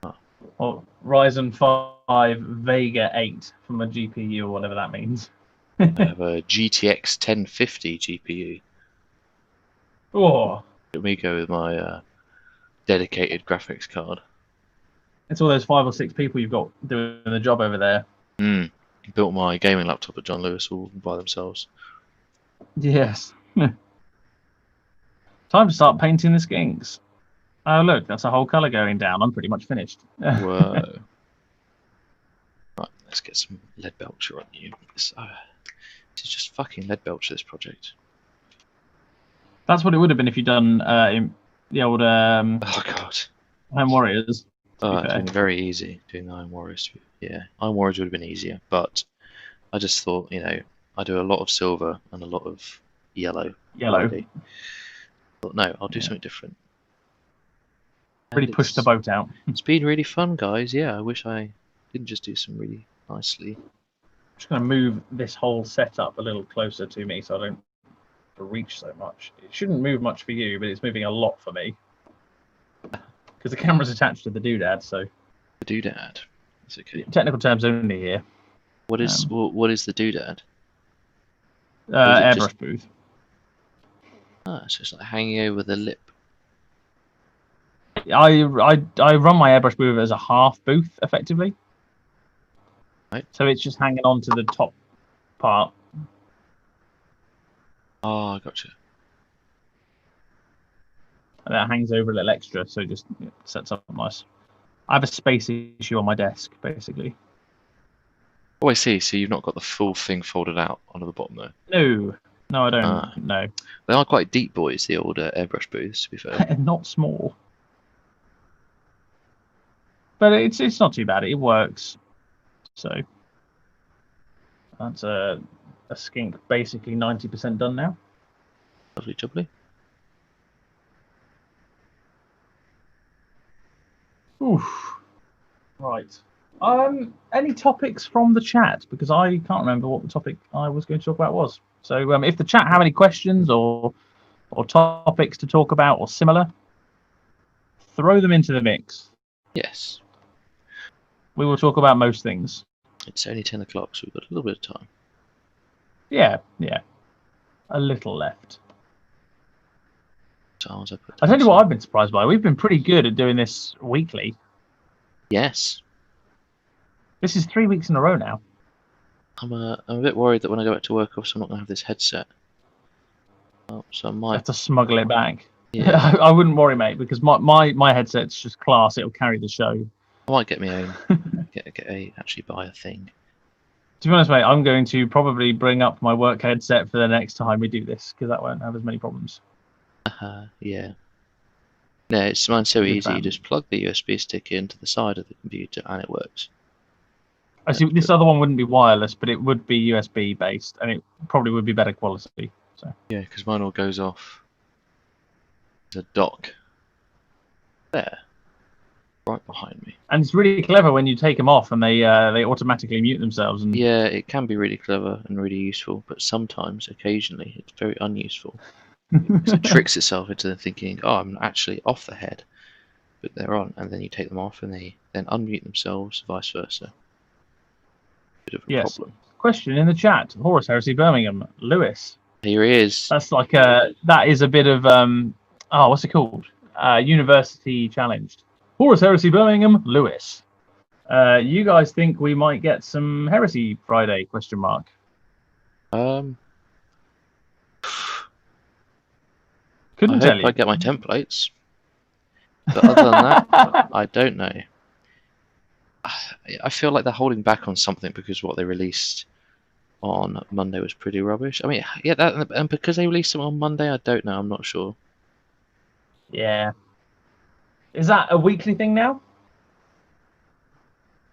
Oh. Or Ryzen 5 Vega 8 from a GPU or whatever that means. I have a GTX 1050 GPU. Oh, Let me go with my dedicated graphics card. It's all those 5 or 6 people you've got doing the job over there. Built my gaming laptop at John Lewis all by themselves. Yes. Time to start painting the skinks. Oh, look, that's a whole colour going down. I'm pretty much finished. Whoa. Right, let's get some lead belcher on you. This is just fucking lead belcher, this project. That's what it would have been if you'd done the old Oh, God. Home Warriors. Oh, it's been very easy doing Iron Warriors. Yeah, Iron Warriors would have been easier, but I just thought, you know, I do a lot of silver and a lot of yellow. already. But no, I'll do something different. Really push the boat out. It's been really fun, guys. Yeah, I wish I didn't just do some really nicely. I'm just going to move this whole setup a little closer to me so I don't reach so much. It shouldn't move much for you, but it's moving a lot for me. Because the camera's attached to the doodad, so... The doodad. That's okay. Technical terms only here. What is the doodad? Airbrush just... booth. Ah, so it's like hanging over the lip. I run my airbrush booth as a half booth, effectively. Right. So it's just hanging on to the top part. Oh, gotcha. And that hangs over a little extra, so it just sets up nice. I have a space issue on my desk, basically. Oh, I see. So you've not got the full thing folded out onto the bottom there. No, I don't. No, they are quite deep, boys. The old airbrush booths, to be fair. Not small, but it's not too bad. It works. So that's a skink basically 90% done now. Lovely jubbly. Oof. Right. Any topics from the chat? Because I can't remember what the topic I was going to talk about was. So if the chat have any questions or topics to talk about or similar, throw them into the mix. Yes. We will talk about most things. It's only 10 o'clock, so we've got a little bit of time. Yeah. A little left. So I tell you what I've been surprised by. We've been pretty good at doing this weekly. Yes. This is 3 weeks in a row now. I'm a bit worried that when I go back to work, I'm not going to have this headset. Oh, so I might have to smuggle it back. Yeah. I wouldn't worry, mate, because my headset's just class. It'll carry the show. I might get my own. Actually buy a thing. To be honest, mate, I'm going to probably bring up my work headset for the next time we do this, because that won't have as many problems. Yeah. No, mine's so easy. fan. You just plug the USB stick into the side of the computer and it works. I see. This other one wouldn't be wireless, but it would be USB based, and it probably would be better quality. So yeah, because mine all goes off. There's a dock there, right behind me. And it's really clever when you take them off and they automatically mute themselves. And yeah, it can be really clever and really useful, but sometimes, occasionally, it's very unuseful. So it tricks itself into thinking, "Oh, I'm actually off the head," but they're on, and then you take them off, and they then unmute themselves, vice versa. Bit of a problem. Question in the chat: Horus Heresy Birmingham, Lewis. Here he is. That's like that is a bit of what's it called? University challenged. Horus Heresy Birmingham, Lewis. You guys think we might get some Heresy Friday? Question mark. Couldn't tell you. I get my templates, but other than that, I don't know. I feel like they're holding back on something because what they released on Monday was pretty rubbish. I mean, yeah, and because they released them on Monday, I don't know. I'm not sure. Yeah. Is that a weekly thing now?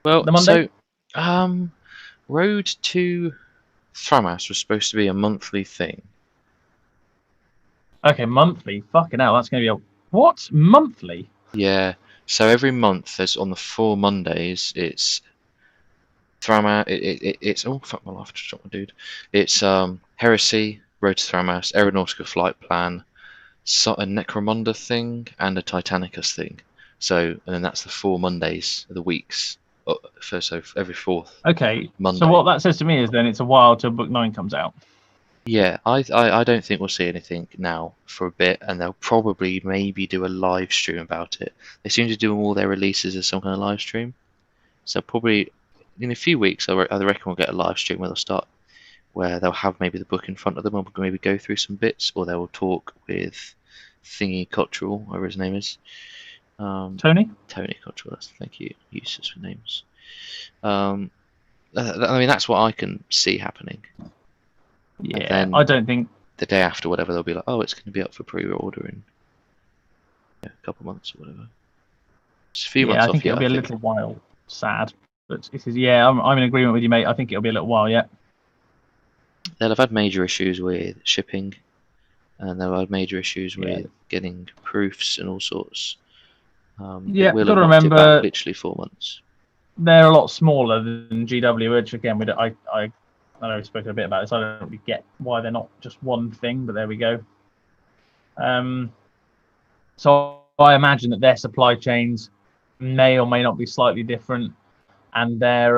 Well, the Monday? So, Road to Thramas was supposed to be a monthly thing. Okay, monthly. Fucking hell, that's going to be what? Monthly? Yeah. So every month, there's on the 4 Mondays, it's Thramas. It's oh fuck my life, just shot my dude. It's Heresy, Road to Thramas, Aeronautica Flight Plan, a Necromunda thing, and a Titanicus thing. So, and then that's the 4 Mondays of the weeks. So every 4th. Okay. Monday. So what that says to me is then it's a while till Book 9 comes out. Yeah, I don't think we'll see anything now for a bit, and they'll probably maybe do a live stream about it. They seem to do all their releases as some kind of live stream, so probably in a few weeks, I reckon we'll get a live stream where they'll start, where they'll have maybe the book in front of them, and we'll maybe go through some bits, or they will talk with Thingy Cottrell, whatever his name is. Tony Cottrell. Thank you. Useless for names. I mean, that's what I can see happening. Yeah, then I don't think the day after, whatever, they'll be like, oh, it's going to be up for pre-order in a couple months or whatever. It's a few months I think off it'll yet, be a little while. Sad, but it is. Yeah, I'm in agreement with you, mate. I think it'll be a little while yet. They'll have had major issues with shipping, and they'll have had major issues with getting proofs and all sorts. Yeah, we'll got to have knocked it remember back literally 4 months. they're a lot smaller than GW, which again, I know we've spoken a bit about this. I don't really get why they're not just one thing, but there we go. So I imagine that their supply chains may or may not be slightly different, and their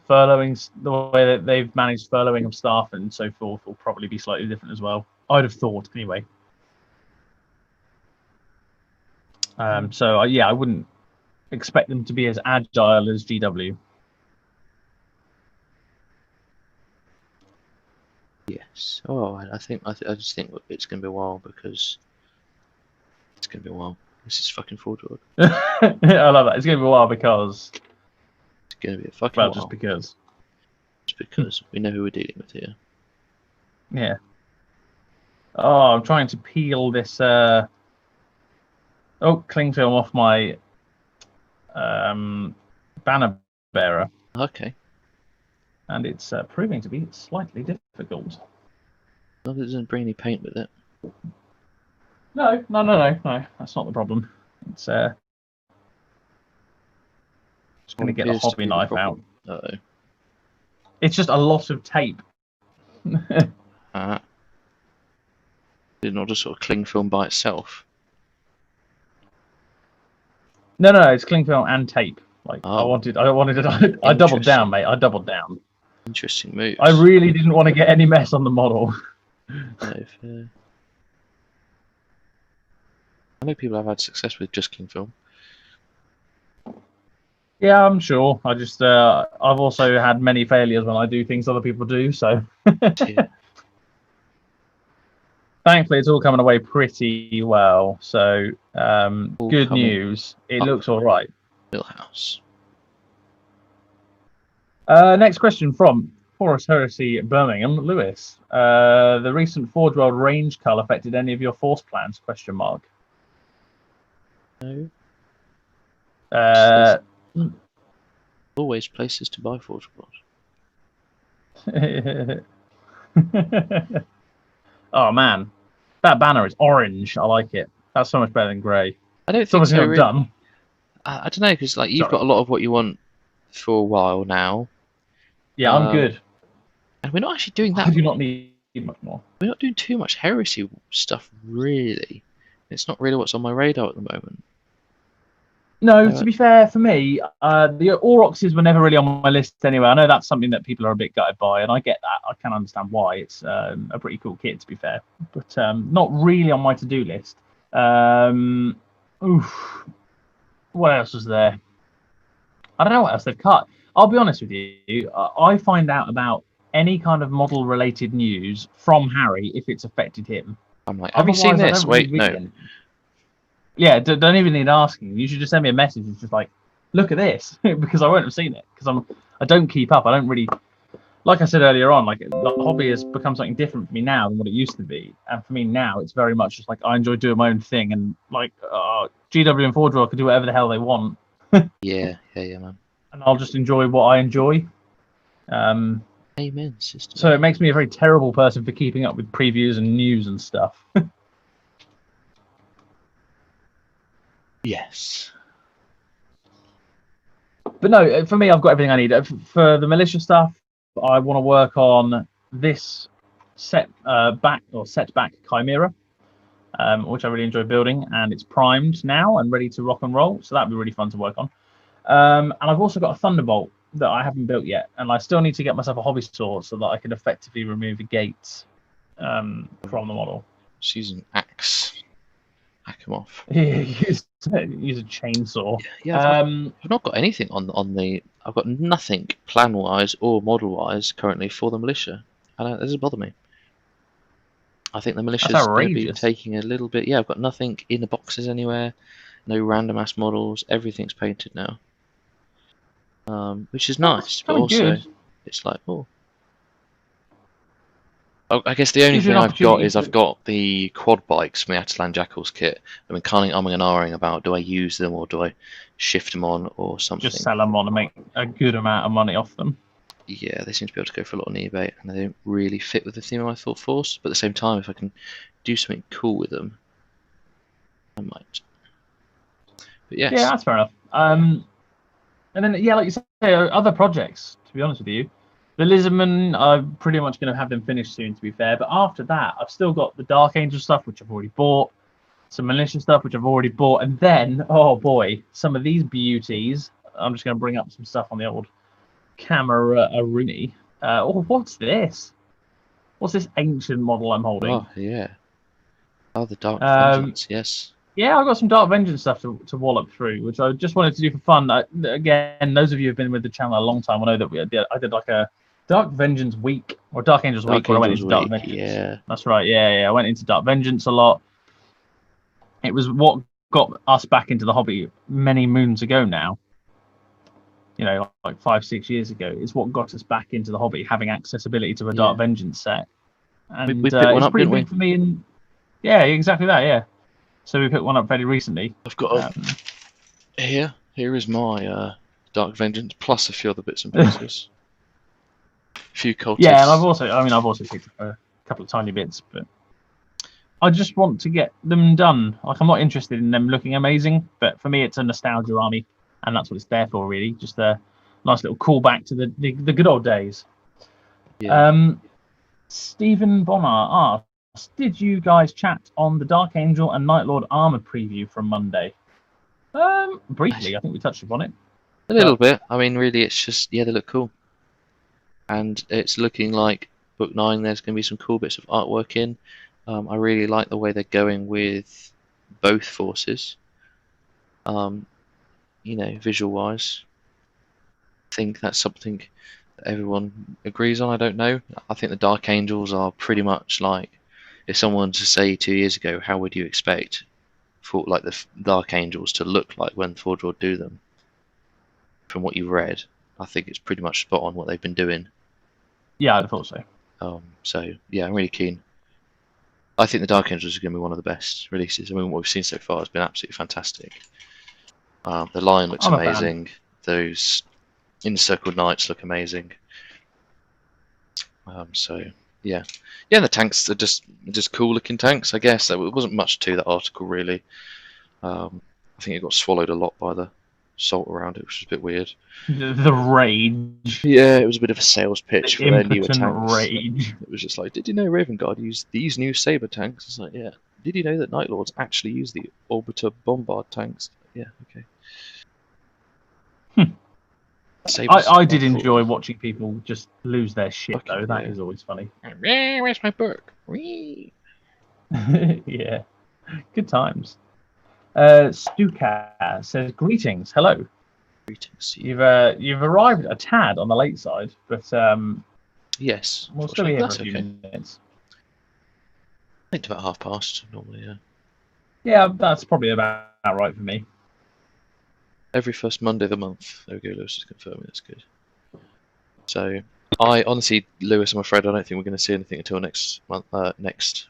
furloughing, the way that they've managed furloughing of staff and so forth, will probably be slightly different as well. I'd have thought, anyway. So I wouldn't expect them to be as agile as GW. Yes. Oh, I just think it's going to be a while, because it's going to be a while. This is fucking Forge World. I love that. It's going to be a while because It's going to be a fucking while. just because. Just because we know who we're dealing with here. Yeah. Oh, I'm trying to peel this cling film off my banner bearer, Okay. and it's proving to be slightly difficult. Well, it doesn't bring any paint with it. No, that's not the problem. It's just going to get the hobby knife out. Uh-oh. It's just a lot of tape. Did it not just sort of cling film by itself? No, it's cling film and tape. Like I wanted it. I doubled down, mate. I doubled down. Interesting moves. I really didn't want to get any mess on the model. No, fair. I know people have had success with just cling film. Yeah, I'm sure. I just I've also had many failures when I do things other people do. So Yeah. thankfully, it's all coming away pretty well. So good news. It looks all right. Millhouse. Next question from Horus Heresy Birmingham Lewis. The recent Forge World range cull affected any of your force plans? ? No. Uh, Always places to buy Forge World. oh man, that banner is orange. I like it. That's so much better than grey. I don't It's think obviously so. not Really. done. I don't know, because like you've got a lot of what you want for a while now. Yeah, I'm good. And we're not actually doing that. I do not need much more. We're not doing too much heresy stuff, really. It's not really what's on my radar at the moment. No, to be fair, for me, the Aurochs were never really on my list anyway. I know that's something that people are a bit gutted by, and I get that. I can understand why. It's a pretty cool kit, to be fair, but not really on my to-do list. What else was there? I don't know what else they've cut. I'll be honest with you. I find out about any kind of model-related news from Harry if it's affected him. I'm like, have you seen this? Wait, no. Yeah, don't even need asking. You should just send me a message. It's just like, look at this, because I won't have seen it, because I don't keep up. I don't really, like I said earlier on, like the hobby has become something different for me now than what it used to be. And for me now, it's very much just like I enjoy doing my own thing, and like GW and Forge World can do whatever the hell they want. Yeah, man. And I'll just enjoy what I enjoy. Amen, sister. So it makes me a very terrible person for keeping up with previews and news and stuff. Yes. But no, for me, I've got everything I need. For the militia stuff, I want to work on this setback Chimera, which I really enjoy building, and it's primed now and ready to rock and roll. So that'd be really fun to work on. And I've also got a Thunderbolt that I haven't built yet, and I still need to get myself a hobby saw so that I can effectively remove the gates from the model. Just use an axe. Hack them off. use a chainsaw. Yeah, I've not got anything on the. I've got nothing plan-wise or model-wise currently for the militia. And that doesn't bother me. I think the militia's going to be taking a little bit. Yeah, I've got nothing in the boxes anywhere. No random ass models. Everything's painted now, which is nice. But also, good. it's like, oh, I guess the only thing I've got is I've got the quad bikes from the Atalan Jackals kit. I mean, kind of umming and ahhing about, do I use them or do I shift them on or something? Just sell them on and make a good amount of money off them. Yeah, they seem to be able to go for a lot on eBay, and they don't really fit with the theme of my Thought Force. But at the same time, if I can do something cool with them, I might. But yes. Yeah, that's fair enough. And then, yeah, like you say, other projects, to be honest with you. The Lizardmen, I'm pretty much going to have them finished soon, to be fair. But after that, I've still got the Dark Angel stuff, which I've already bought. Some Militia stuff, which I've already bought. And then, oh boy, some of these beauties. I'm just going to bring up some stuff on the old camera Rooney. Oh, what's this? What's this ancient model I'm holding? Oh, yeah. Oh, the Dark Vengeance, yes. Yeah, I've got some Dark Vengeance stuff to wallop through, which I just wanted to do for fun. Again, those of you who've been with the channel a long time will know that I did like a Dark Vengeance week, or Dark Angels week, where I went into Dark Vengeance. Yeah. That's right, yeah. I went into Dark Vengeance a lot. It was what got us back into the hobby many moons ago now. You know, like 5-6 years ago. It's what got us back into the hobby, having accessibility to a Dark Vengeance set. And we picked one it's up, pretty big for me. And yeah, exactly that, yeah. So we picked one up fairly recently. I've got here is my Dark Vengeance plus a few other bits and pieces. A few cultists. Yeah, and I've also picked up a couple of tiny bits, but I just want to get them done. Like, I'm not interested in them looking amazing, but for me, it's a nostalgia army, and that's what it's there for, really. Just a nice little callback to the good old days. Yeah. Stephen Bonnar asks, did you guys chat on the Dark Angel and Night Lord armor preview from Monday? Briefly, I think we touched upon it. A little bit. I mean, really, it's just, yeah, they look cool. And it's looking like Book 9, there's going to be some cool bits of artwork in. I really like the way they're going with both forces. You know, visual-wise. I think that's something that everyone agrees on. I don't know. I think the Dark Angels are pretty much like, if someone to say 2 years ago, how would you expect for like the Dark Angels to look like when Forge would do them? From what you've read, I think it's pretty much spot on what they've been doing. Yeah, I thought so. So yeah, I'm really keen. I think the Dark Angels are going to be one of the best releases. I mean, what we've seen so far has been absolutely fantastic. The line looks amazing. Those encircled knights look amazing. So yeah, and the tanks are just cool looking tanks. I guess there wasn't much to that article really. I think it got swallowed a lot by the salt around it, which was a bit weird. The rage. Yeah, it was a bit of a sales pitch for their newer tanks. Rage. It was just like, did you know Raven Guard used these new Saber tanks? It's like, yeah. Did you know that Night Lords actually use the Orbiter Bombard tanks? Yeah, okay. I did enjoy watching people just lose their shit, though. That is always funny. Where's my book? Yeah, good times. Stuka says, greetings, hello. Greetings. You've arrived a tad on the late side, but yes, we'll still be here for a few minutes. I think about past normally. Yeah, that's probably about right for me. Every first Monday of the month. There we go. Lewis is confirming. That's good. So I honestly, Lewis, I'm afraid I don't think we're going to see anything until next month. Next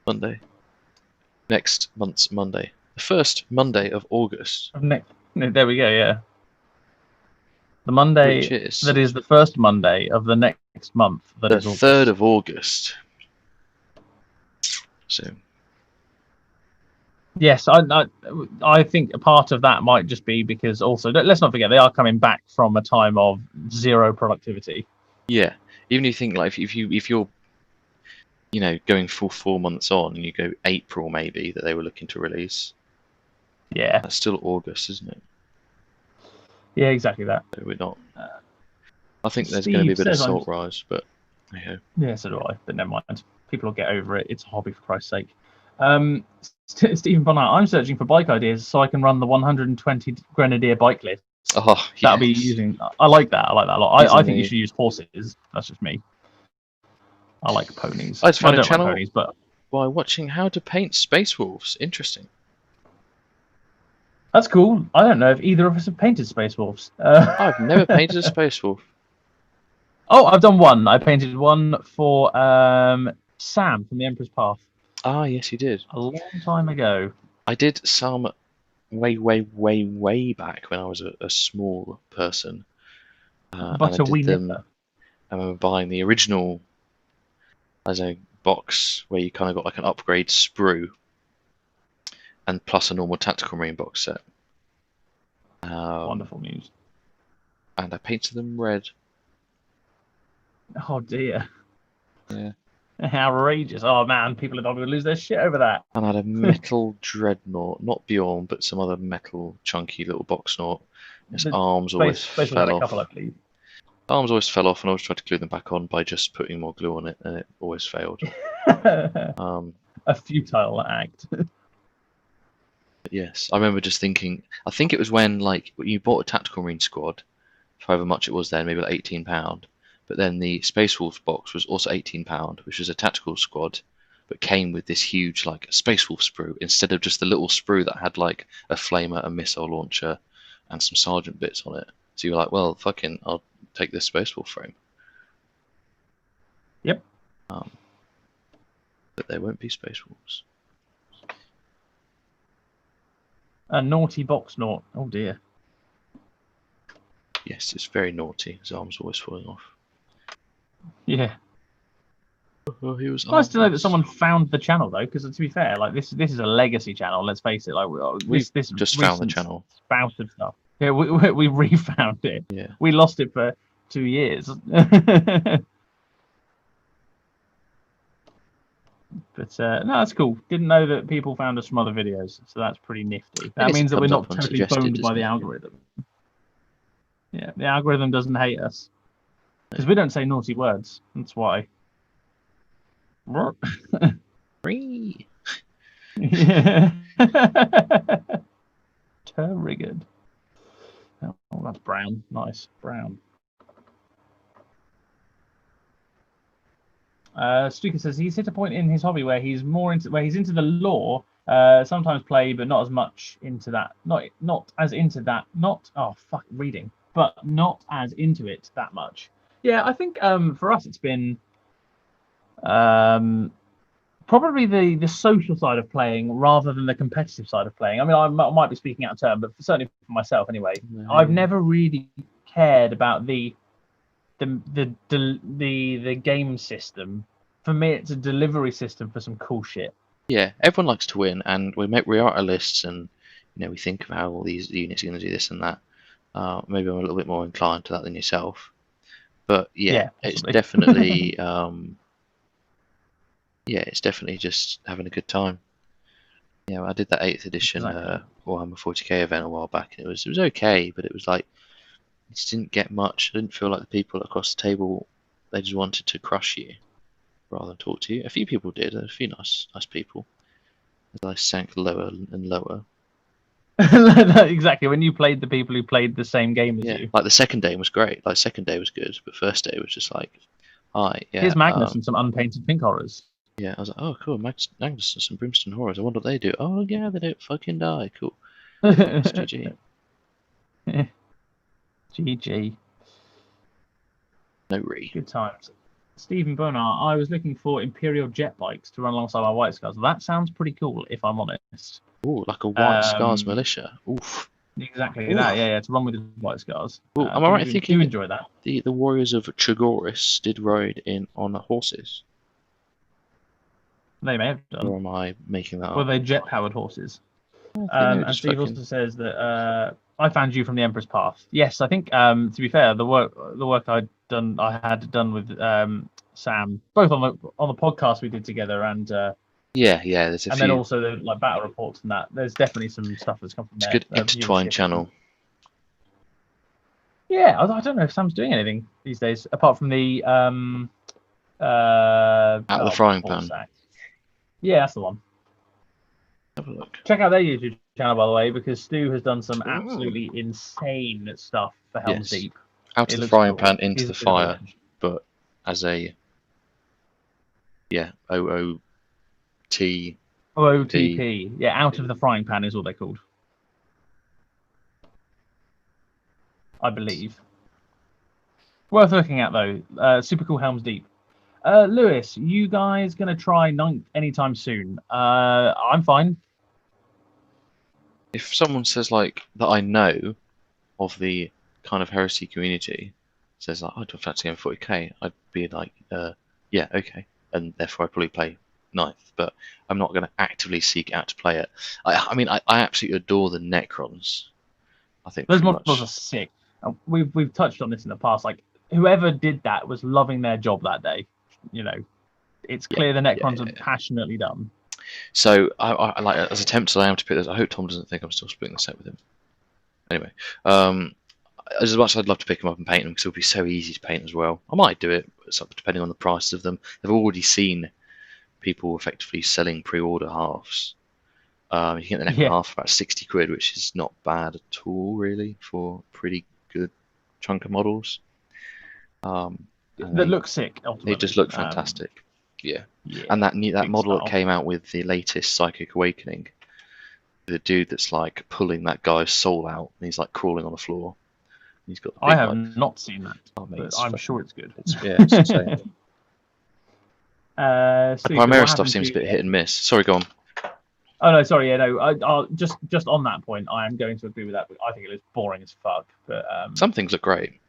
Monday. Next month's Monday. The first Monday of August. There we go, yeah. The Monday that is the first Monday of the next month. That is the 3rd of August. So. Yes, I think a part of that might just be because also, let's not forget, they are coming back from a time of zero productivity. Yeah, even if you think like if you're going full 4 months on and you go April maybe that they were looking to release. Yeah. That's still August, isn't it? Yeah, exactly that. So we're not. Uh, I think there's going to be a Steve bit of says I'm- salt rise, but yeah. Yeah, so do I. But never mind. People will get over it. It's a hobby, for Christ's sake. Stephen Bonner, I'm searching for bike ideas so I can run the 120 Grenadier bike list. Oh, That'll be yes. using. I like that. I like that a lot. I Using think you the- should use horses. That's just me. I like ponies. I just found a don't channel- like ponies, but By watching how to paint space wolves. Interesting. that's cool. I don't know if either of us have painted Space Wolves. I've never painted a space wolf. Oh, I've done one. I painted one for Sam from the Emperor's Path Ah, yes, you did. a long time ago. I did some way back when I was a small person. But and I a wee did them. nipper. I remember buying the original as a box where you kind of got like an upgrade sprue and plus a normal tactical marine box set. Wonderful news. And I painted them red. Oh dear. Yeah. Outrageous. Oh man, people are not going to lose their shit over that. And I had a metal dreadnought, not Bjorn, but some other metal chunky little boxnaut. His The arms always Space Wolves fell had a off. couple, I believe. Arms always fell off, and I always tried to glue them back on by just putting more glue on it, and it always failed. A futile act. But yes, I remember just thinking. I think it was when like you bought a tactical marine squad, for however much it was then, maybe like £18. But then the Space Wolves box was also £18, which was a tactical squad, but came with this huge like Space Wolf sprue instead of just the little sprue that had like a flamer, a missile launcher, and some sergeant bits on it. So you're like, well, fucking, I'll take this Space Wolf frame. Yep. But there won't be Space Wolves. A naughty box naught. Oh dear. Yes, it's very naughty. His arm's always falling off. Yeah. Oh, he was Nice to know that armless. someone found the channel though, because to be fair, like this is a legacy channel. Let's face it. Like this just found the recent channel. spout of stuff. Yeah, we refound it. Yeah. We lost it for 2 years. But no, that's cool. Didn't know that people found us from other videos, so that's pretty nifty. That guess means it that we're comes not up totally unsuggested, boned by doesn't the it? algorithm. Yeah, the algorithm doesn't hate us because we don't say naughty words. That's why. Free. Yeah. Terrigard. Oh, that's brown. Nice brown. Stuka says he's hit a point in his hobby where he's into the lore. Sometimes play, but not as much into that. Not as into that. Not reading, but not as into it that much. Yeah, I think for us it's been probably the social side of playing rather than the competitive side of playing. I mean, I might be speaking out of turn, but certainly for myself anyway, I've never really cared about the game system. For me, it's a delivery system for some cool shit. Yeah, everyone likes to win, and we write our lists, and we think of how all these units are going to do this and that. Maybe I'm a little bit more inclined to that than yourself, but yeah, it's definitely it's definitely just having a good time. Yeah, I did that 8th edition Warhammer 40k event a while back, and it was okay, but it was like it just didn't get much. I didn't feel like the people across the table, they just wanted to crush you rather than talk to you. A few people did, a few nice people. As I sank lower and lower. Exactly, when you played the people who played the same game as you. Like the second day was great. Like second day was good, but first day was just like, hi, yeah. Here's Magnus and some unpainted pink horrors. Yeah, I was like, oh cool, Magnus and some Brimstone horrors. I wonder what they do. Oh yeah, they don't fucking die. Cool. It's GG. GG. No re. Good times. Stephen Bonar, I was looking for Imperial jet bikes to run alongside my White Scars. That sounds pretty cool, if I'm honest. Ooh, like a White Scars militia. Oof. Exactly that, yeah, to run with the White Scars. Ooh, am I right thinking you enjoy that? The warriors of Chagoris did ride on horses? They may have done. Or am I making that up? Were they jet-powered horses? And Steve also says that I found you from the Emperor's Path. Yes, I think to be fair, the work I had done with Sam, both on the podcast we did together, and there's a few. Then also the battle reports and that. There's definitely some stuff that's come from there. It's a good intertwined channel. Yeah, I don't know if Sam's doing anything these days apart from the Out of the frying pan. sack. Yeah, that's the one. Have a look. Check out their YouTube channel, by the way, because Stu has done some absolutely insane stuff for Helm's Yes. Deep. Out of the frying pan into the fire, but as a OOT. OOTP. Yeah, out of the frying pan is what they're called, I believe. Worth looking at though. Super cool Helm's Deep. Lewis, you guys gonna try 9th anytime soon? I'm fine. If someone says like that I know of the kind of heresy community, says like I'd fancy going 40k, I'd be like, yeah, okay, and therefore I'd probably play 9th, but I'm not going to actively seek out to play it. I mean, I absolutely adore the Necrons. I think those models are sick. We've touched on this in the past. Like whoever did that was loving their job that day. You know, it's clear the Necrons are passionately done. So I like, as tempted as I am to pick this, I hope Tom doesn't think I'm still splitting the set with him. Anyway, as much as I'd love to pick them up and paint them, because it would be so easy to paint as well. I might do it, depending on the price of them. They've already seen people effectively selling pre-order halves. You can get the Necron half for about 60 quid, which is not bad at all, really, for pretty good chunk of models. That look sick. Ultimately. They just look fantastic. Yeah. And that model that came out with the latest Psychic Awakening, the dude that's like pulling that guy's soul out, and he's like crawling on the floor. He's got. I have not seen that, but I'm sure it's good. It's insane. The Primera stuff seems a bit hit and miss. Sorry, go on. Oh no, sorry, yeah, no. I'll just on that point, I am going to agree with that. But I think it looks boring as fuck. But some things look great.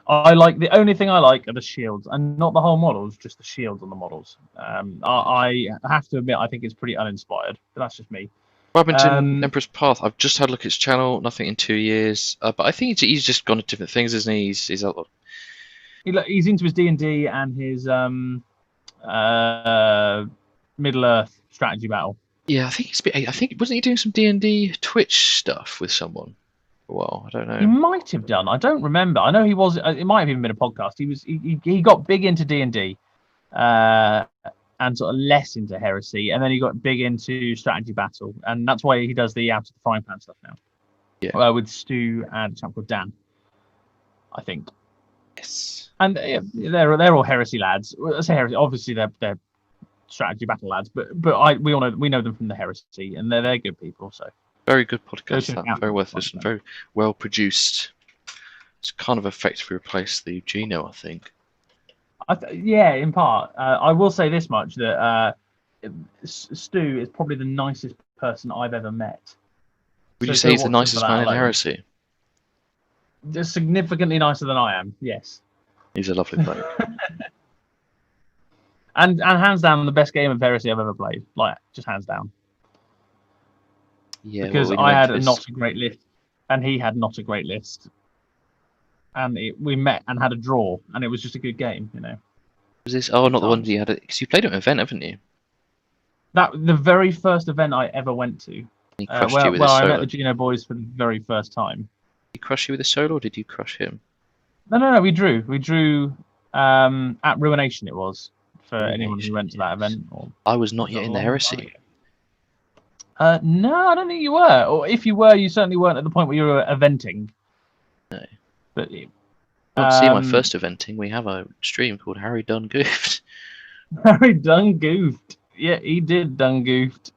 I like the only thing I like are the shields, and not the whole models, just the shields on the models. I have to admit, I think it's pretty uninspired, but that's just me. Robinson Emperor's Path. I've just had a look at his channel. Nothing in 2 years, but I think he's just gone to different things, isn't he? He's into his D&D and his Middle Earth strategy battle. Yeah, I think wasn't he doing some D&D Twitch stuff with someone? Well, I don't know. He might have done. I don't remember. I know he was. It might have even been a podcast. He got big into D&D, and sort of less into heresy, and then he got big into strategy battle, and that's why he does the out of the frying pan stuff now. Yeah. With Stu and a chap called Dan, I think. Yes. And they're all heresy lads. I say heresy. Obviously, they're strategy battle lads, but we know them from the heresy, and they're good people. So. Very good podcast. Very worth listening. Very well produced. It's kind of effectively replaced the Gino, I think. Yeah, in part. I will say this much, that Stu is probably the nicest person I've ever met. Would you say he's the nicest man in heresy? Just significantly nicer than I am, yes. He's a lovely bloke. and hands down the best game of heresy I've ever played. Like, just hands down. Yeah, because I had not a great list, and he had not a great list, and we met and had a draw, and it was just a good game, you know. Was this? Oh, not the one you had. Because you played at an event, haven't you? The very first event I ever went to. He crushed you with a solo. I met the Gino boys for the very first time. Did he crush you with a solo, or did you crush him? No. We drew. We drew at Ruination. It was for anyone who went to that event. I was not yet in the heresy. No, I don't think you were. Or if you were, you certainly weren't at the point where you were eventing. No. But see my first eventing. We have a stream called Harry Done Goofed. Harry Done Goofed. Yeah, he did done goofed.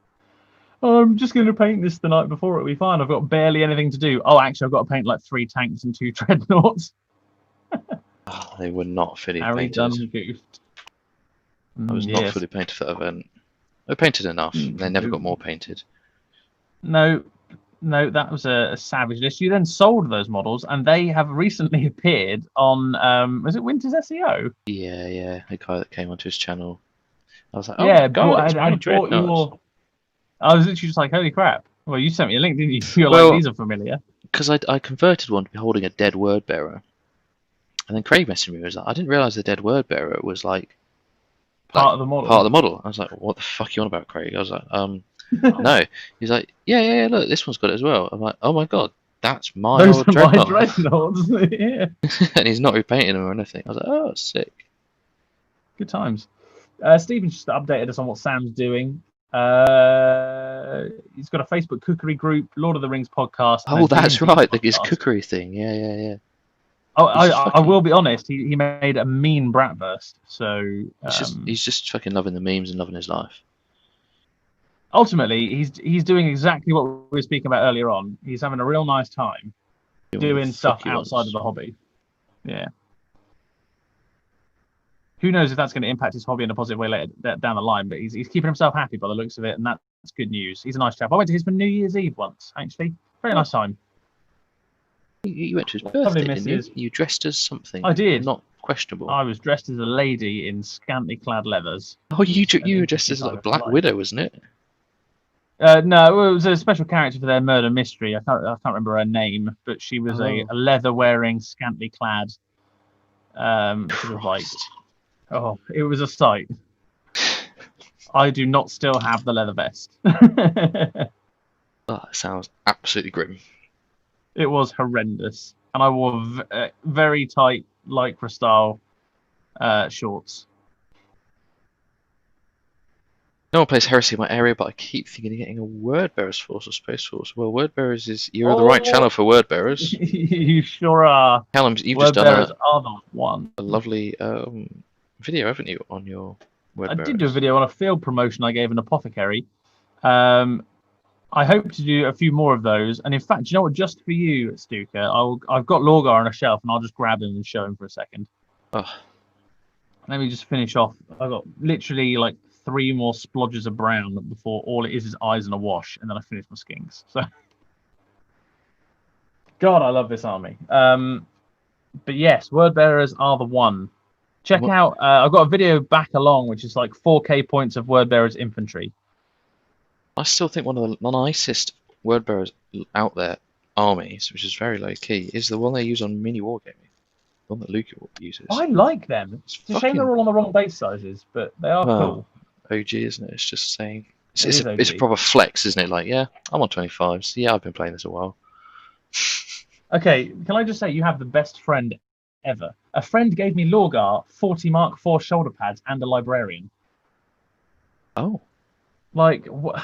Oh, I'm just going to paint this the night before. It'll be fine. I've got barely anything to do. Oh, actually, I've got to paint like 3 tanks and 2 dreadnoughts. They were not fully Harry painted. Done Goofed. I was not fully painted for that event. I painted enough. They never got more painted. No, that was a savage list. You then sold those models, and they have recently appeared on, was it Winter's SEO? Yeah, a guy that came onto his channel. I was like, yeah, God, I bought I was literally just like, holy crap. Well, you sent me a link, didn't you? You're well, like, these are familiar. Because I converted one to be holding a dead word bearer. And then Craig messaged me and was like, I didn't realise the dead word bearer was like part of the model. Part of the model. I was like, what the fuck are you on about, Craig? I was like, no. He's like, yeah, look, this one's got it as well. I'm like, oh my God, That's my Those old are my Dreadnought. dreadnoughts. Yeah, And he's not repainting them or anything. I was like, oh, sick. good times. Stephen's just updated us on what Sam's doing. He's got a Facebook cookery group, Lord of the Rings podcast. and Oh, a that's D&D right. His podcast. cookery thing. Yeah, yeah, yeah. Oh, He's just I fucking- will be honest. He made a mean bratwurst. So He's just fucking loving the memes and loving his life. ultimately, he's doing exactly what we were speaking about earlier on. He's having a real nice time doing stuff outside of the hobby. Yeah. Who knows if that's going to impact his hobby in a positive way later down the line? But he's keeping himself happy by the looks of it, and that's good news. He's a nice chap. I went to his for New Year's Eve once, actually. Very nice time. You went to his Lovely birthday, didn't you? missus. You dressed as something. I did. Not questionable. I was dressed as a lady in scantily clad leathers. Oh, you were An dressed as interesting like a time of Black life. Widow, wasn't it? No, it was a special character for their murder mystery. I can't remember her name, but she was a leather-wearing, scantily clad, sort of like. Christ. Oh, it was a sight. I do not still have the leather vest. Oh, that sounds absolutely grim. It was horrendous, and I wore very tight lycra style shorts. No one plays Heresy in my area, but I keep thinking of getting a Word Bearers Force or Space Force. Well, Word Bearers is you're on the right channel for Word Bearers. You sure are. Callum, you've Word just done bearers are the one. a lovely video, haven't you, on your Word I Bearers? did do a video on a field promotion I gave an apothecary. I hope to do a few more of those. And in fact, you know what? Just for you, Stuka, I've got Lorgar on a shelf, and I'll just grab him and show him for a second. Oh, Let me just finish off. I've got literally like 3 more splodges of brown before all it is eyes and a wash, and then I finish my skinks. So, God, I love this army. But yes, word bearers are the one. Check out. I've got a video back along, which is like 4K points of word bearers infantry. I still think one of the nicest Word Bearers out there armies, which is very low key, is the one they use on mini wargaming. The one that Luca uses. I like them. It's a shame they're all on the wrong base sizes, but they are cool. OG, isn't it? It's just saying. It It's a proper flex, isn't it? Like, yeah, I'm on 25s. Yeah, I've been playing this a while. Okay, can I just say you have the best friend ever? A friend gave me Lorgar 40 Mark IV shoulder pads and a librarian. Oh. Like, what?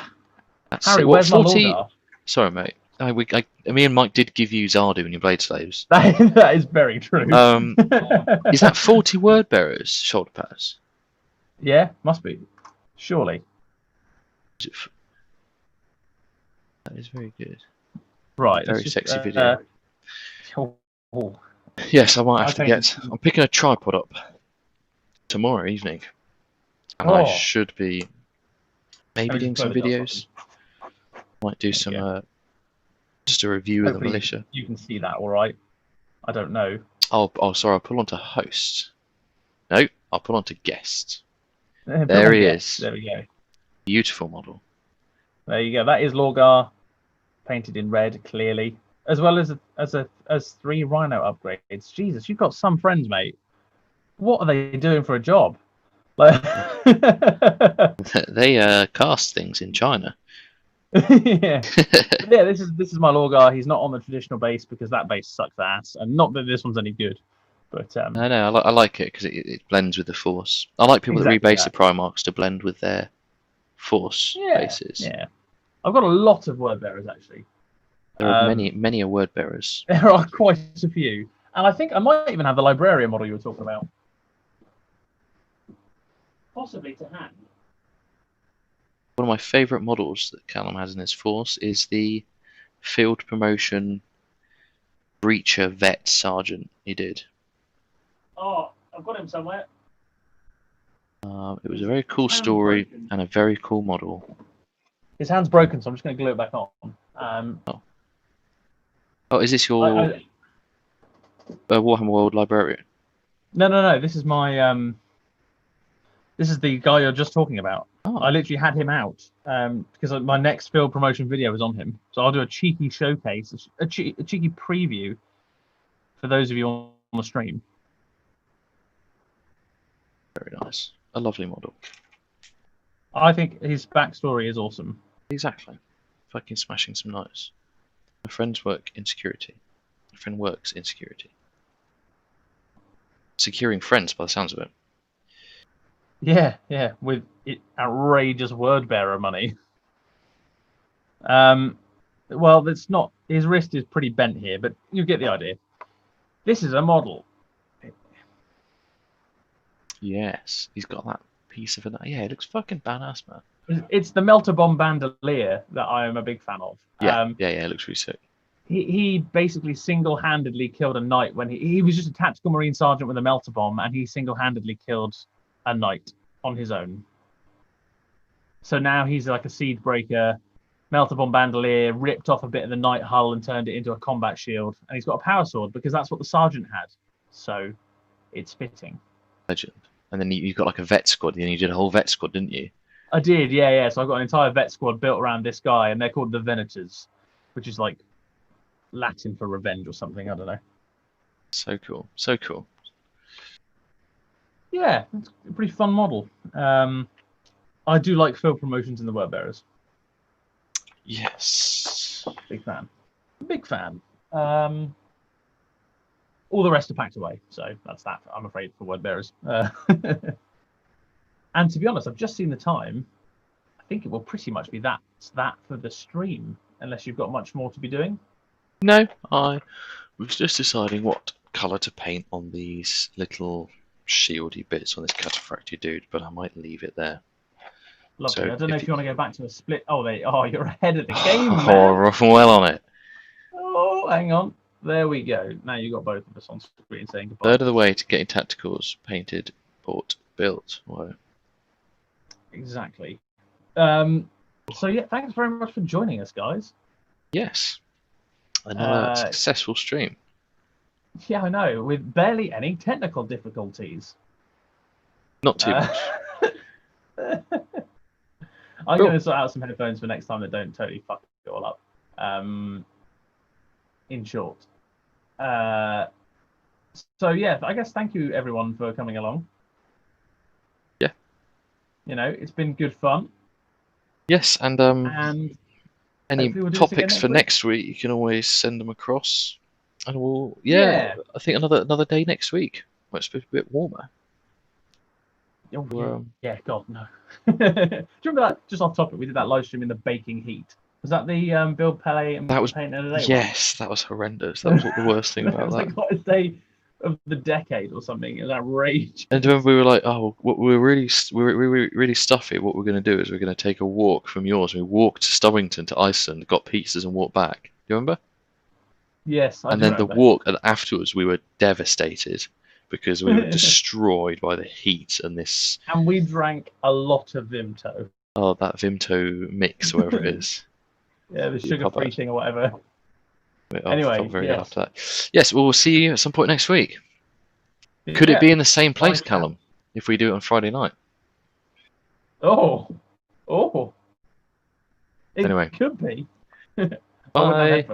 That's Harry, what, where's 40... my Lorgar? Sorry, mate. Me and Mike did give you Zardu in your Blade Slaves. That is very true. Is that 40 Word Bearers shoulder pads? Yeah, must be. Surely. That is very good. Right. Very sexy video. Oh. Yes, I might have to get. I'm picking a tripod up tomorrow evening, and I should be maybe doing some videos. Might do some just a review of the militia. You can see that, all right. I don't know. Oh, sorry. I'll put on to host. No, I'll put on to guest. There he is. There we go. Beautiful model. There you go. That is Lorgar, painted in red, clearly, as well as 3 Rhino upgrades. Jesus, you've got some friends, mate. What are they doing for a job? Like... They cast things in China. Yeah. Yeah, this is my Lorgar. He's not on the traditional base because that base sucks ass, and not that this one's any good. But no, I like it because it blends with the Force. I like people that rebase the Primarchs to blend with their Force bases. Yeah, I've got a lot of word bearers actually. There are many word bearers. There are quite a few, and I think I might even have the librarian model you were talking about, possibly to hand. One of my favourite models that Callum has in his Force is the field promotion Breacher Vet Sergeant he did. Oh, I've got him somewhere. It was a very cool story and a very cool model. His hand's broken, so I'm just going to glue it back on. Oh, is this your Warhammer World Librarian? No. This is my this is the guy you're just talking about. Oh. I literally had him out because my next field promotion video was on him. So I'll do a cheeky showcase, a cheeky preview for those of you on the stream. Very nice. A lovely model. I think his backstory is awesome. Exactly. Fucking smashing some notes. My friends work in security. My friend works in security. Securing friends, by the sounds of it. Yeah, with outrageous word bearer money. Well, that's not. His wrist is pretty bent here, but you get the idea. This is a model. Yes, he's got that piece of it. Yeah, it looks fucking badass, man. It's the Melter Bomb Bandolier that I am a big fan of. Yeah, it looks really sick. He basically single-handedly killed a knight when he was just a tactical marine sergeant with a melter bomb, and he single-handedly killed a knight on his own. So now he's like a siege breaker, melter bomb bandolier, ripped off a bit of the knight hull and turned it into a combat shield, and he's got a power sword because that's what the sergeant had. So it's fitting. Legend. And then you got like a vet squad, and you did a whole vet squad, didn't you? I did, yeah. So I've got an entire vet squad built around this guy, and they're called the Venators, which is like Latin for revenge or something. I don't know. So cool. So cool. Yeah, it's a pretty fun model. I do like field promotions in the word bearers. Yes. Big fan. Big fan. All the rest are packed away, so that's that. I'm afraid for word bearers. And to be honest, I've just seen the time. I think it will pretty much be that for the stream, unless you've got much more to be doing. No, I was just deciding what colour to paint on these little shieldy bits on this cataphractii dude, but I might leave it there. Lovely. So I don't know if if you want to go back to a split. Oh, you're ahead of the game, Oh, man. we're well on it. Oh, hang on. There we go. Now you got both of us on screen saying goodbye. Third of the way to getting tacticals painted, bought, built. Whoa. Exactly. So yeah, thanks very much for joining us, guys. Yes. Another successful stream. Yeah, I know, with barely any technical difficulties. Not too much. I'm going to sort out some headphones for next time that don't totally fuck it all up. In short. So yeah, I guess thank you everyone for coming along. Yeah. You know, it's been good fun. Yes, and any we'll topics for next week, you can always send them across. And we'll I think another day next week. Well, it's supposed to be a bit warmer. Oh, yeah, God, no. Do you remember that, just off topic, we did that live stream in the baking heat? Was that the Bill Pele and that was Paint of the Day Yes, that was horrendous. That was the worst thing about it was that. like hottest day of the decade or something. It was outrageous. And remember we were like, oh, we're really stuffy. What we're going to do is we're going to take a walk from yours. We walked to Stubbington to Iceland, got pizzas, and walked back. Do you remember? Yes, I And do then remember. the walk, and afterwards we were devastated because we were destroyed by the heat and this. And we drank a lot of Vimto. Oh, that Vimto mix, or whatever it is. Yeah, the sugar-free thing or whatever. I felt very good after that. Yes, well, we'll see you at some point next week. Could it be in the same place, Callum, if we do it on Friday night? Oh. It Anyway. could be. Bye.